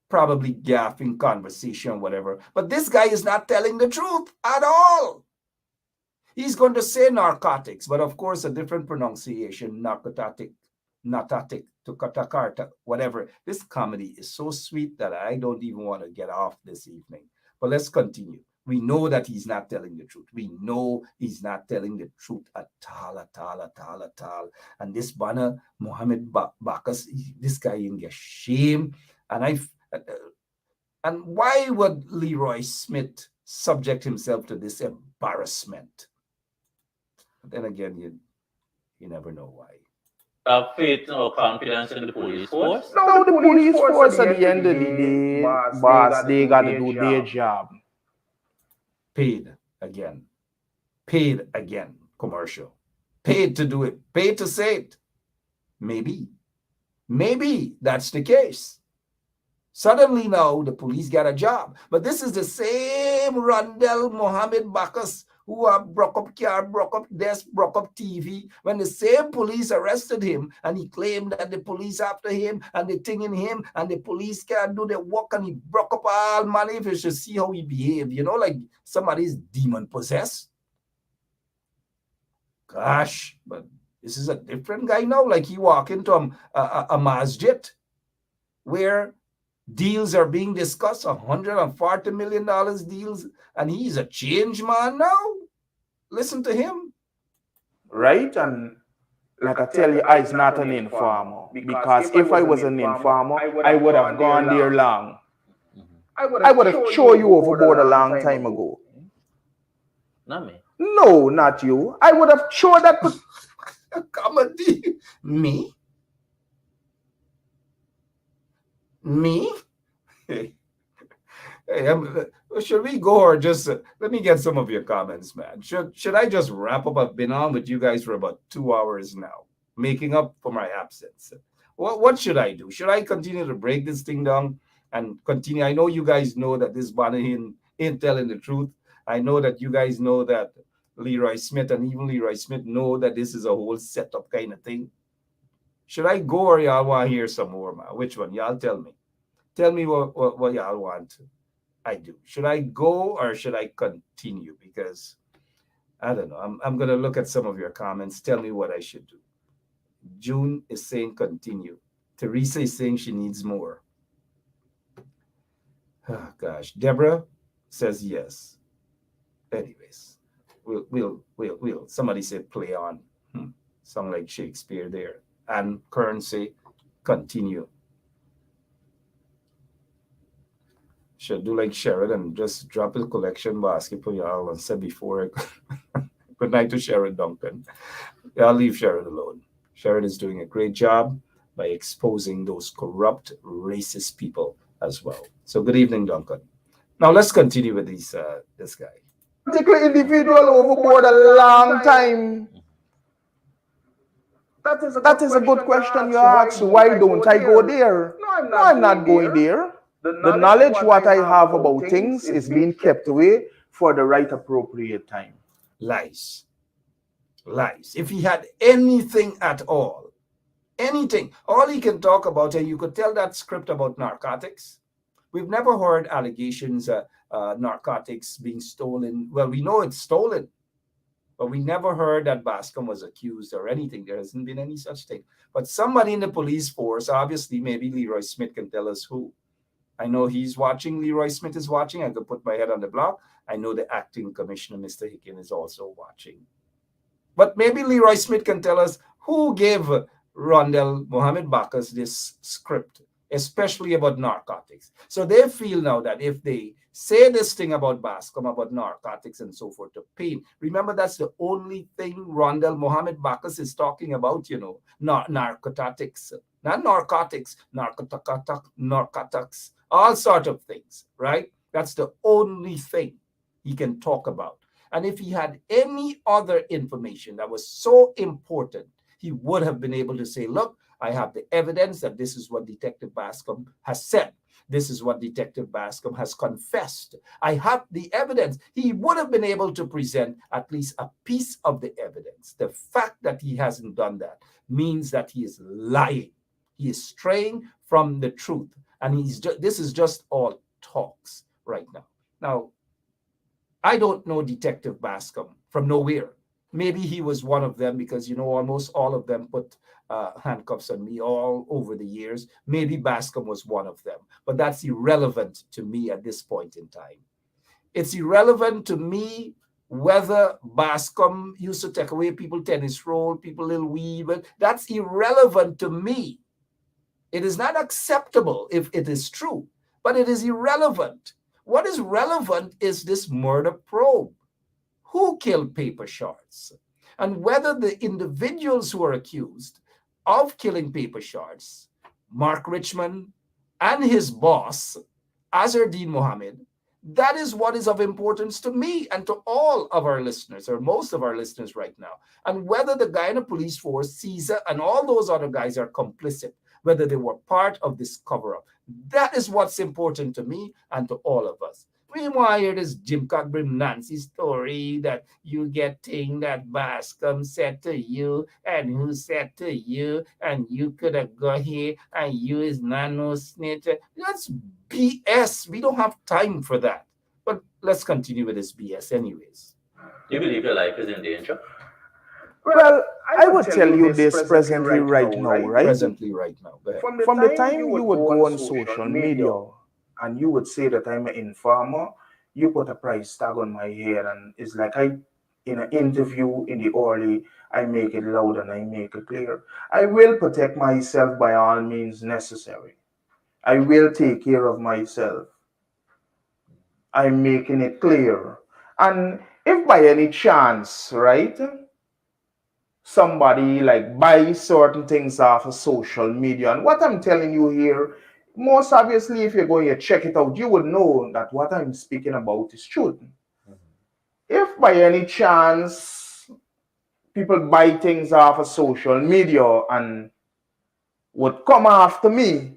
probably gaffing conversation, whatever, but this guy is not telling the truth at all. He's going to say narcotics, but of course a different pronunciation, narcotic, to katakarta, whatever. This comedy is so sweet that I don't even want to get off this evening. But let's continue. We know that he's not telling the truth. We know he's not telling the truth at all. And this Bana Mohammed Bacchus, this guy in get shame. And why would Leroy Smith subject himself to this embarrassment? But then again, you never know why. Have faith or confidence in the police force? No, the police force at the end of the day, boss, they got to do their job. Paid again. Commercial. Paid to do it. Paid to say it. Maybe that's the case. Suddenly now the police got a job. But this is the same Rondell Mohammed Bacchus who have broke up car, broke up desk, broke up TV, when the same police arrested him and he claimed that the police after him and they thinging him and the police can't do their work and he broke up all money. If you should see how he behaved, like somebody's demon possessed. Gosh, but this is a different guy now. Like he walk into a masjid where deals are being discussed, $140 million deals, and he's a change man now. listen to him. Right? And like I tell you, I'm not an informer. Because if I was an informer, I would have gone there long. I would have thrown you overboard a long time ago. Not me. No, not you. I would have thrown that. Comedy. Me? Hey, should we go or just let me get some of your comments, man? Should I just wrap up? I've been on with you guys for about 2 hours now, making up for my absence. What should I do? Should I continue to break this thing down and continue? I know you guys know that this Bonahin ain't telling the truth. I know that you guys know that Leroy Smith and even Leroy Smith know that this is a whole setup kind of thing. Should I go or y'all want to hear some more, man? Which one? Y'all tell me. Tell me what y'all want I do. Should I go or should I continue? Because I don't know. I'm going to look at some of your comments. Tell me what I should do. June is saying continue. Teresa is saying she needs more. Oh, gosh. Deborah says yes. Anyways, we'll. Somebody said play on. Sound like Shakespeare there. And Kern say continue. Should do like Sheridan, just drop a collection basket for y'all and said before. Good night to Sharon Duncan. I'll leave Sharon alone. Sharon is doing a great job by exposing those corrupt, racist people as well. So good evening, Duncan. Now let's continue with this guy. Particular individual overboard a long time. That is a good question you ask. Why don't I go there? No, I'm not going there. The knowledge what I have about things is being kept away for the right appropriate time. Lies. If he had anything at all, anything, all he can talk about, and you could tell that script about narcotics. We've never heard allegations narcotics being stolen. Well, we know it's stolen, but we never heard that Bascom was accused or anything. There hasn't been any such thing. But somebody in the police force, obviously, maybe Leroy Smith can tell us who. I know he's watching. Leroy Smith is watching. I could put my head on the block. I know the acting commissioner, Mr. Hicken, is also watching. But maybe Leroy Smith can tell us who gave Rondell Mohammed Bacchus this script, especially about narcotics. So they feel now that if they say this thing about Bascom, about narcotics and so forth, to pain. Remember, that's the only thing Rondell Mohammed Bacchus is talking about, narcotics. Not narcotics, narcotics, all sort of things, right? That's the only thing he can talk about. And if he had any other information that was so important, he would have been able to say, look, I have the evidence that this is what Detective Bascom has said. This is what Detective Bascom has confessed. I have the evidence. He would have been able to present at least a piece of the evidence. The fact that he hasn't done that means that he is lying. He is straying from the truth. And this is just all talks right now. Now, I don't know Detective Bascom from nowhere. Maybe he was one of them because, almost all of them put handcuffs on me all over the years. Maybe Bascom was one of them. But that's irrelevant to me at this point in time. It's irrelevant to me whether Bascom used to take away people tennis roll, people little weave. That's irrelevant to me. It is not acceptable if it is true, but it is irrelevant. What is relevant is this murder probe. Who killed Paper Shards? And whether the individuals who are accused of killing Paper Shards, Mark Richmond and his boss, Azardine Mohammed, that is what is of importance to me and to all of our listeners, or most of our listeners right now. And whether the Guyana Police Force, Caesar, and all those other guys are complicit, whether they were part of this cover-up. That is what's important to me and to all of us. We want to hear this Jim Cockburn Nancy story that you get thing that Bascom said to you and who said to you and you could have got here and you is not no snitch. That's BS. We don't have time for that. But let's continue with this BS anyways. Do you believe your life is in danger? Well, I would tell you this presently right now, right? Presently right now. From the time you would go on social media and you would say that I'm an informer, you put a price tag on my head and it's like I in an interview in the early, I make it loud and I make it clear. I will protect myself by all means necessary. I will take care of myself. I'm making it clear. And if by any chance, right, somebody like buys certain things off of social media, and what I'm telling you here, most obviously, if you're going to check it out, you will know that what I'm speaking about is truth. If by any chance people buy things off of social media and would come after me,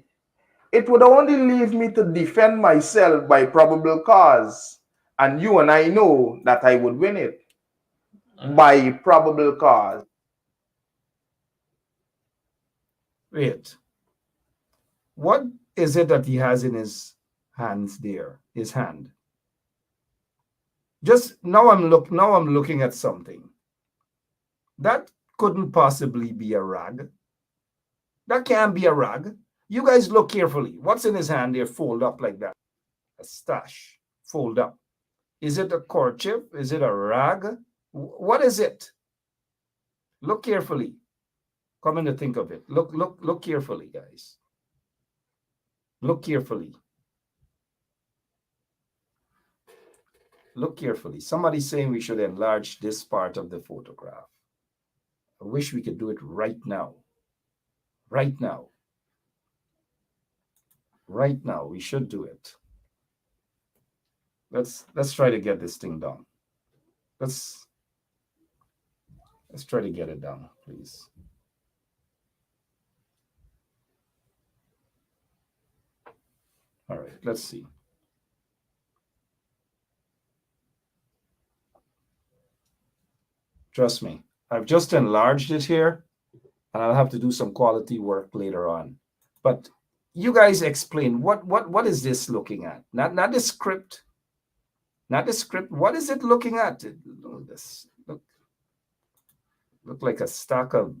it would only leave me to defend myself by probable cause. And you and I know that I would win it by probable cause. Wait. What is it that he has in his hands there? His hand. Just now I'm looking at something. That couldn't possibly be a rag. That can't be a rag. You guys look carefully. What's in his hand there? Fold up like that. A stash. Fold up. Is it a kerchief? Is it a rag? What is it? Look carefully. Come in to think of it. Look carefully, guys. Look carefully. Look carefully. Somebody's saying we should enlarge this part of the photograph. I wish we could do it right now. Right now. Right now, we should do it. Let's try to get this thing done. Let's try to get it done, please. All right, let's see. Trust me, I've just enlarged it here, and I'll have to do some quality work later on. But you guys explain what is this looking at? Not the script. Not the script. What is it looking at? This look like a stack of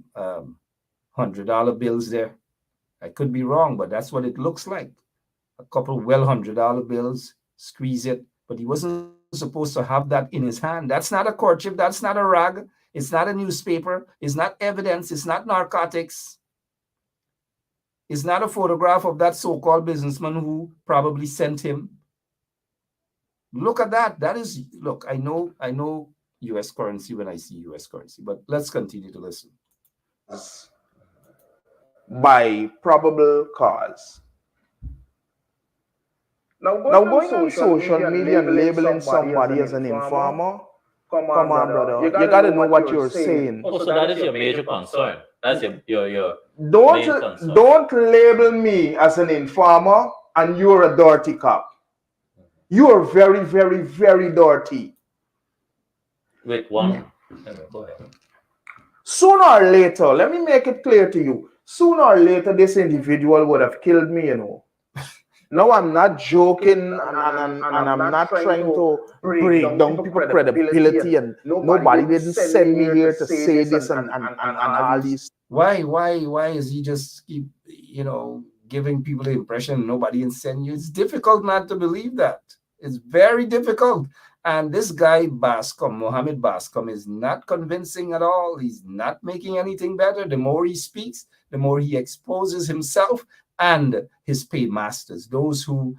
$100 bills there. I could be wrong, but that's what it looks like. A couple $100 bills, squeeze it, but he wasn't supposed to have that in his hand. That's not a kerchief. That's not a rag. It's not a newspaper. It's not evidence. It's not narcotics. It's not a photograph of that so-called businessman who probably sent him. Look at that. That is, look, I know U.S. currency when I see U.S. currency, but let's continue to listen. By probable cause. Now going on social media and labeling somebody as an informer, come on, brother. You gotta know what you're saying. Oh, so that is your major concern. That's your Don't label me as an informer and you're a dirty cop. You are very, very, very dirty. With one. Go ahead. Sooner or later, let me make it clear to you. Sooner or later, this individual would have killed me, you know. No, I'm not joking, and I'm not trying to break down people's credibility, and nobody didn't send me here to say this and all this. Why is he just keep, giving people the impression nobody didn't send you? It's difficult not to believe that. It's very difficult. And this guy, Mohammed Bascom, is not convincing at all. He's not making anything better. The more he speaks, the more he exposes himself and his paymasters, those who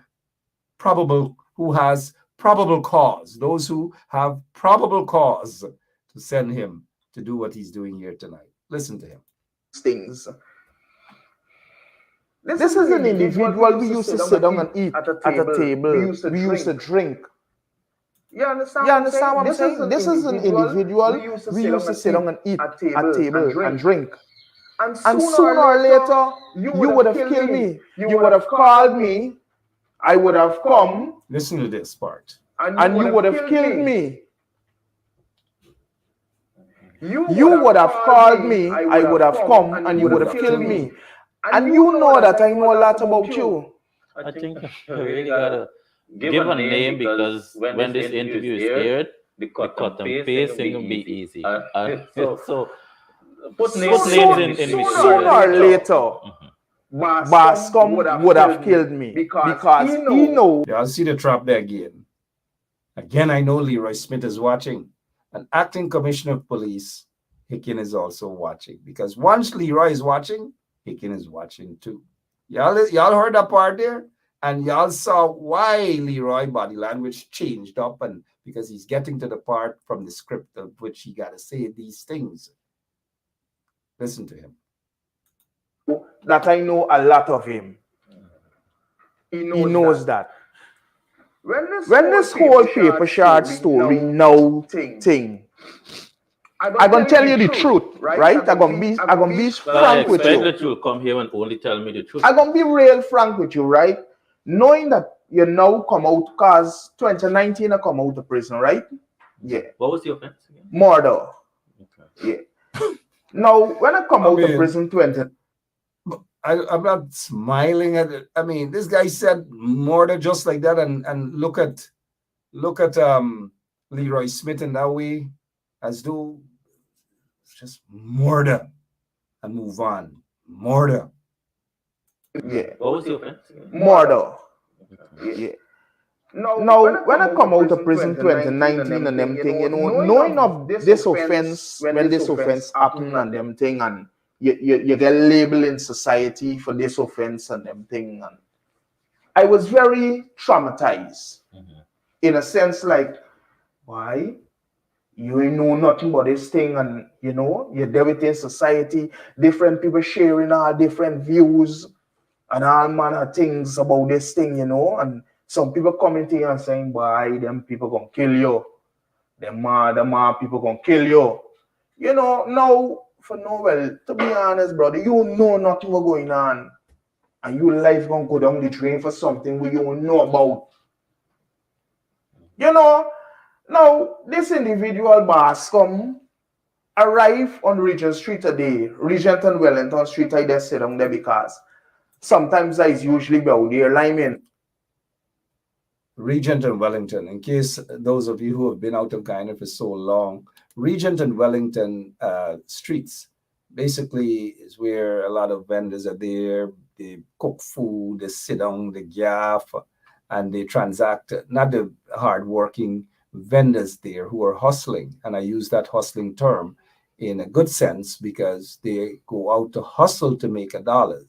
has probable cause, those who have probable cause to send him to do what he's doing here tonight. Listen to him. Things. This is an individual we used to sit down and eat at a table. We used to drink. You understand what I'm saying? This is an individual we used to sit down and eat at table and drink. And sooner or later, you would have killed me. You would have called me. I would have come. Listen to this part. And you would have killed me. You would have called me. I would have come, and you would have killed me. And you know that I know a lot about you. I think you really gotta give a name, because when this interview is aired, the cut and paste thing will be easy. So put names in sooner or later, Bascom would have killed me because he knows. Yeah, I'll see the trap there again. Again, I know Leroy Smith is watching. An acting commissioner of police, Hicken is also watching, because once Leroy is watching, Hicken is watching too. Y'all heard that part there? And y'all saw why Leroy body language changed up, and because he's getting to the part from the script of which he got to say these things. Listen to him. That I know a lot of him. He knows that. When this whole paper shard story now thing, I'm gonna tell you the truth, right? I'm gonna be frank with you. That you'll come here and only tell me the truth. I'm gonna be real frank with you, right? Knowing that you now come out, cause 2019 I come out of prison, right? Yeah. What was the offense again? Murder. Okay. Yeah. Now when I come out of prison 20. I'm not smiling at it. I mean, this guy said murder just like that, and look at Leroy Smith in that way, as though it's just murder and move on. Murder. Yeah. What was the offense? Murder. Yeah. Now, when I come out of prison 2019 and them thing, you know, knowing of this offense, when this offense happened and them thing, and you get labeled in society for this offense and them thing, and I was very traumatized in a sense, like, why? You ain't know nothing about this thing, and you know, you're there within society, different people sharing all different views and all manner of things about this thing, you know, and some people coming to you and saying, boy, them people gonna kill you. Them people gonna kill you. You know, now, for Noel, to be honest, brother, you know nothing what's going on. And your life gonna go down the drain for something we don't know about. You know, now, this individual boss arrive on Regent Street today, Regent and Wellington Street, I just sit down there because sometimes I usually about there, lineman. Regent and Wellington, in case those of you who have been out of Guyana for so long, Regent and Wellington streets basically is where a lot of vendors are there. They cook food, they sit down, they gaff, and they transact. Not the hardworking vendors there who are hustling, and I use that hustling term in a good sense because they go out to hustle to make a dollar.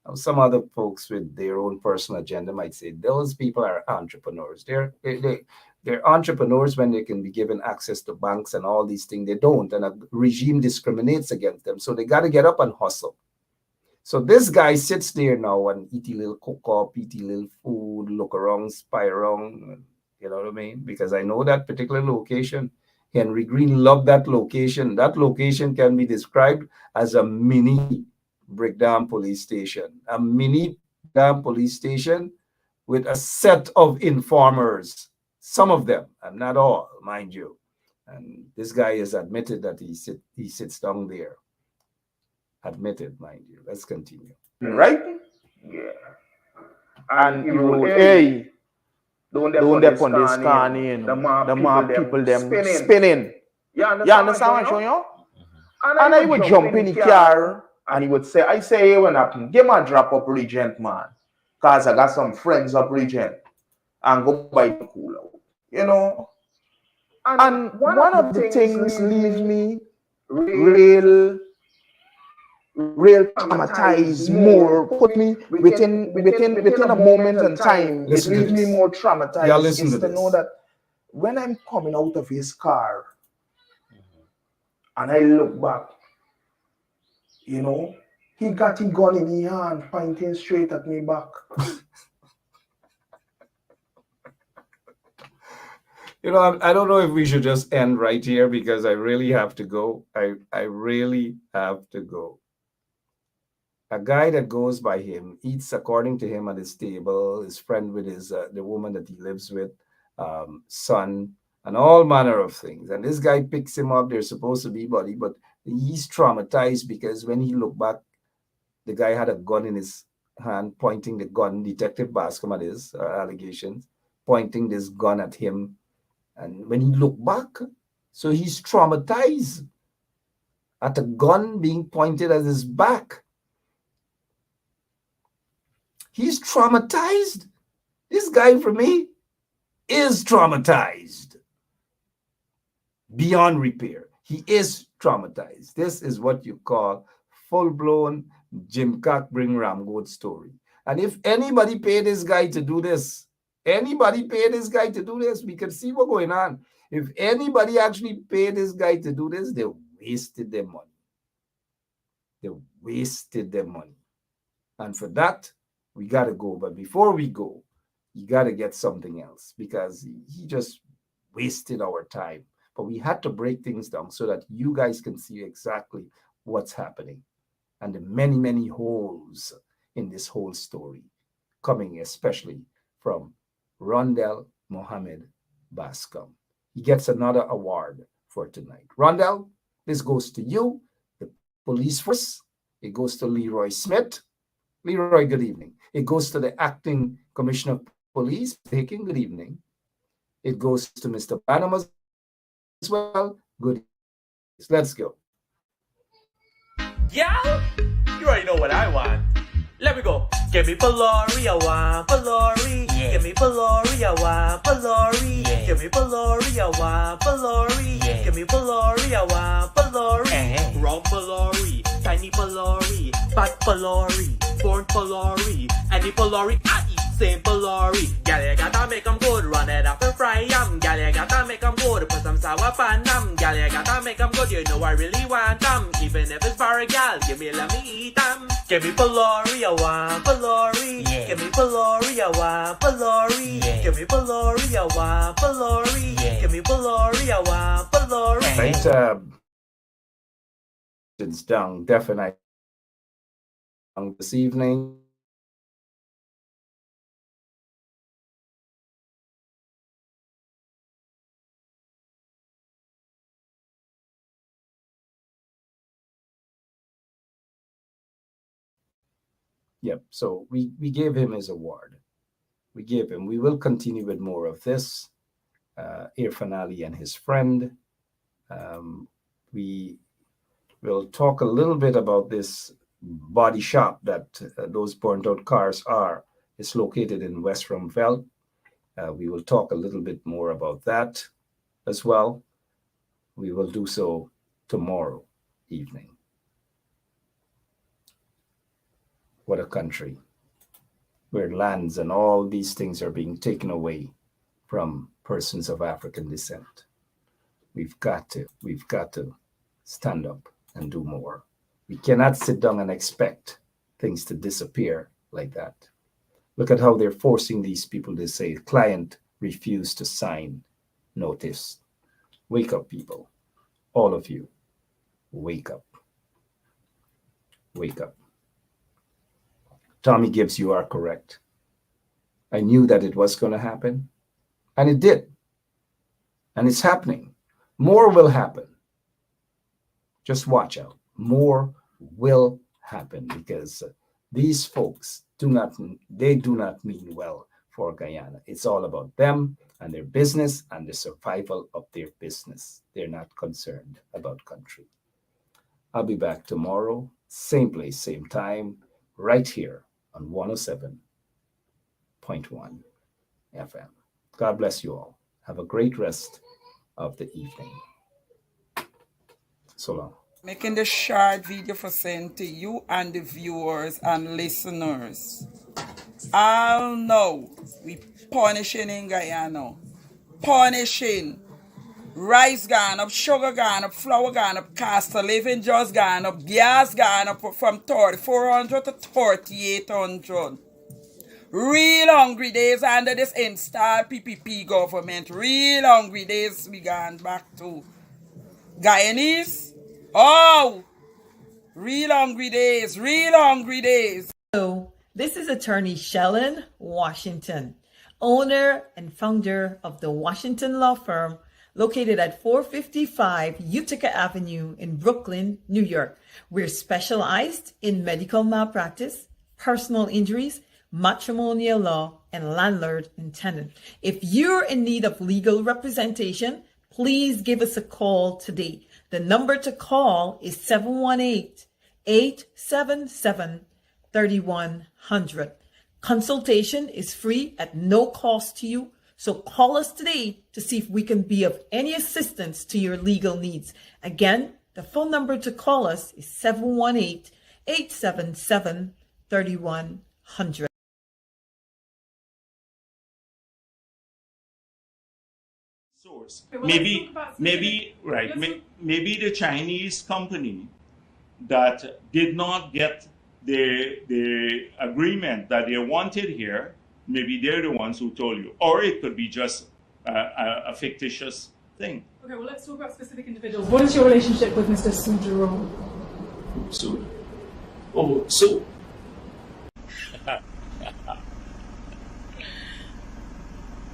Now, some other folks with their own personal agenda might say those people are entrepreneurs. They're entrepreneurs when they can be given access to banks and all these things. They don't, and a regime discriminates against them. So they got to get up and hustle. So this guy sits there now and eat a little cook up, eat a little food, look around, spy around. You know what I mean? Because I know that particular location. Henry Green loved that location. That location can be described as a mini breakdown police station. A mini breakdown police station with a set of informers. Some of them, and not all, mind you. And this guy has admitted that he sits down there. Admitted, mind you. Let's continue. Right? Yeah. And you wrote, hey, don't dep on this car, you know. The more people them spinning. You understand what I'm showing you? And I would jump in the car and he would say, I say, hey, what happened? Give me a drop up Regent, man. Because I got some friends up Regent. And go buy the cooler. You know? And one of the things leave me real traumatized more, put me within a moment in time. It leaves me more traumatized. Yeah, listen to to know that when I'm coming out of his car and I look back, you know, he got his gun in his hand, pointing straight at me back. You know, I don't know if we should just end right here because I really have to go. I really have to go. A guy that goes by him eats according to him at his table, his friend with his the woman that he lives with, son, and all manner of things. And this guy picks him up. They're supposed to be buddy, but he's traumatized because when he looked back, the guy had a gun in his hand, pointing the gun. Detective Bascom at his allegations, pointing this gun at him. And when he looked back, so he's traumatized at a gun being pointed at his back. He's traumatized. This guy, for me, is traumatized. beyond repair. He is traumatized. This is what you call full-blown Jim Cock bring Ram Goat story. And if anybody paid this guy to do this, we can see what's going on. If anybody actually paid this guy to do this, they wasted their money. And for that, we got to go. But before we go, you got to get something else, because he just wasted our time. But we had to break things down so that you guys can see exactly what's happening and the many, many holes in this whole story, coming especially from Rondell Mohammed Bascom. He gets another award for tonight. Rondell, this goes to you, the police force. It goes to Leroy Smith. Leroy, good evening. It goes to the acting commissioner of police, Hicken, good evening. It goes to Mr. Banham as well. Good evening. Let's go. Yeah, you already know what I want. Let me go. Give me Polari, I want Polari. Yeah. Give me Polari, I want Polari. Yeah. Give me Polari, I want Polari. Yeah. Give me Polari, I want Polari. Wrong Polari, tiny Polari, fat Polari, born Polari, any Polari I eat. Same Polari, gal, you gotta make 'em good, run it up and fry 'em. Gal, you gotta make 'em good, put some sour pan 'em. Gal, you gotta make 'em good, you know I really want 'em. Even if it's for a gal, let me eat 'em. Give me Polari, I want Polari. Yeah. Give me Polari, I want Polari. Yeah. Give me Polari, I want Polari. Yeah. Give me Polari, I want Polari. Right, it's down, definitely this evening. Yep, so we gave him his award. We will continue with more of this. Irfan Ali and his friend. We will talk a little bit about this body shop that those burnt out cars are. It's located in West Rumveld. We will talk a little bit more about that as well. We will do so tomorrow evening. What a country where lands and all these things are being taken away from persons of African descent. We've got to stand up and do more. We cannot sit down and expect things to disappear like that. Look at how they're forcing these people to say, client refused to sign notice. Wake up, people. All of you, wake up. Wake up. Tommy Gibbs, you are correct. I knew that it was going to happen, and it did. And it's happening. More will happen. Just watch out. More will happen, because these folks do not mean well for Guyana. It's all about them and their business and the survival of their business. They're not concerned about country. I'll be back tomorrow, same place, same time, right here on 107.1 FM. God bless you all. Have a great rest of the evening. So long. Making the short video for send to you and the viewers and listeners. I'll know we punishing in Guyana. Punishing. Rice gone up, sugar gone up, flour gone up, cost of living just gone up, gas gone up from 3,400 to 3,800. Real hungry days under this installed PPP government. Real hungry days we gone back to. Guyanese? Oh! Real hungry days, real hungry days. So, this is attorney Shellen Washington, owner and founder of the Washington law firm located at 455 Utica Avenue in Brooklyn, New York. We're specialized in medical malpractice, personal injuries, matrimonial law, and landlord and tenant. If you're in need of legal representation, please give us a call today. The number to call is 718-877-3100. Consultation is free at no cost to you. So call us today to see if we can be of any assistance to your legal needs. Again, the phone number to call us is 718-877-3100. Source. Okay, well, Maybe the Chinese company that did not get the agreement that they wanted here, maybe they're the ones who told you. Or it could be just a fictitious thing. Okay, well, let's talk about specific individuals. What is your relationship with Mr. Su Jerome? Su. Oh, Su.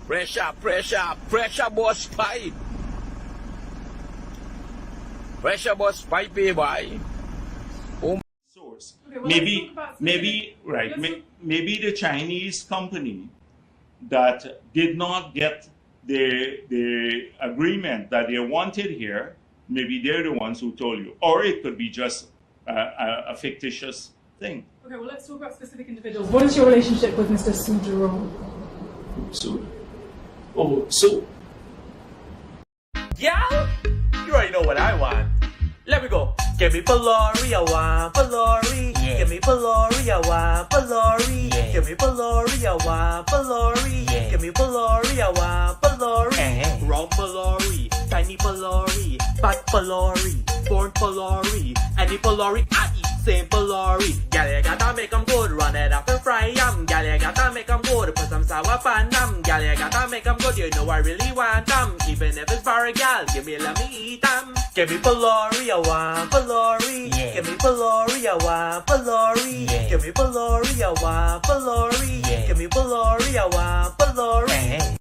Pressure boss pipe. Pressure boss pipe, boy. Source. Okay, well, Maybe the Chinese company that did not get the agreement that they wanted here, maybe they're the ones who told you. Or it could be just a fictitious thing. Okay, well, let's talk about specific individuals. What is your relationship with Mr. Su Jerome? Su. Oh, Su. Yeah, you already know what I want. Let me go. Give me Palori, I want Palori. Yeah. Give me Palori, I want Palori. Yeah. Give me Palori, I want Palori. Yeah. Give me Palori, I want Palori. Round Palori, tiny Palori, fat Palori, born Palori, any Palori I eat same Palori. Gal, you gotta make 'em good, run it up and fry 'em. Gal, you gotta make 'em good, put some sour pan 'em. Gal, you gotta make 'em good, you know I really want 'em. Even if it's for a gal, give me, let me eat 'em. Give me Palori, I want Palori. Yeah. Give me Palori, I want Palori. Yeah. Give me Palori, I want Palori. Yeah. Give me Palori, I want Palori.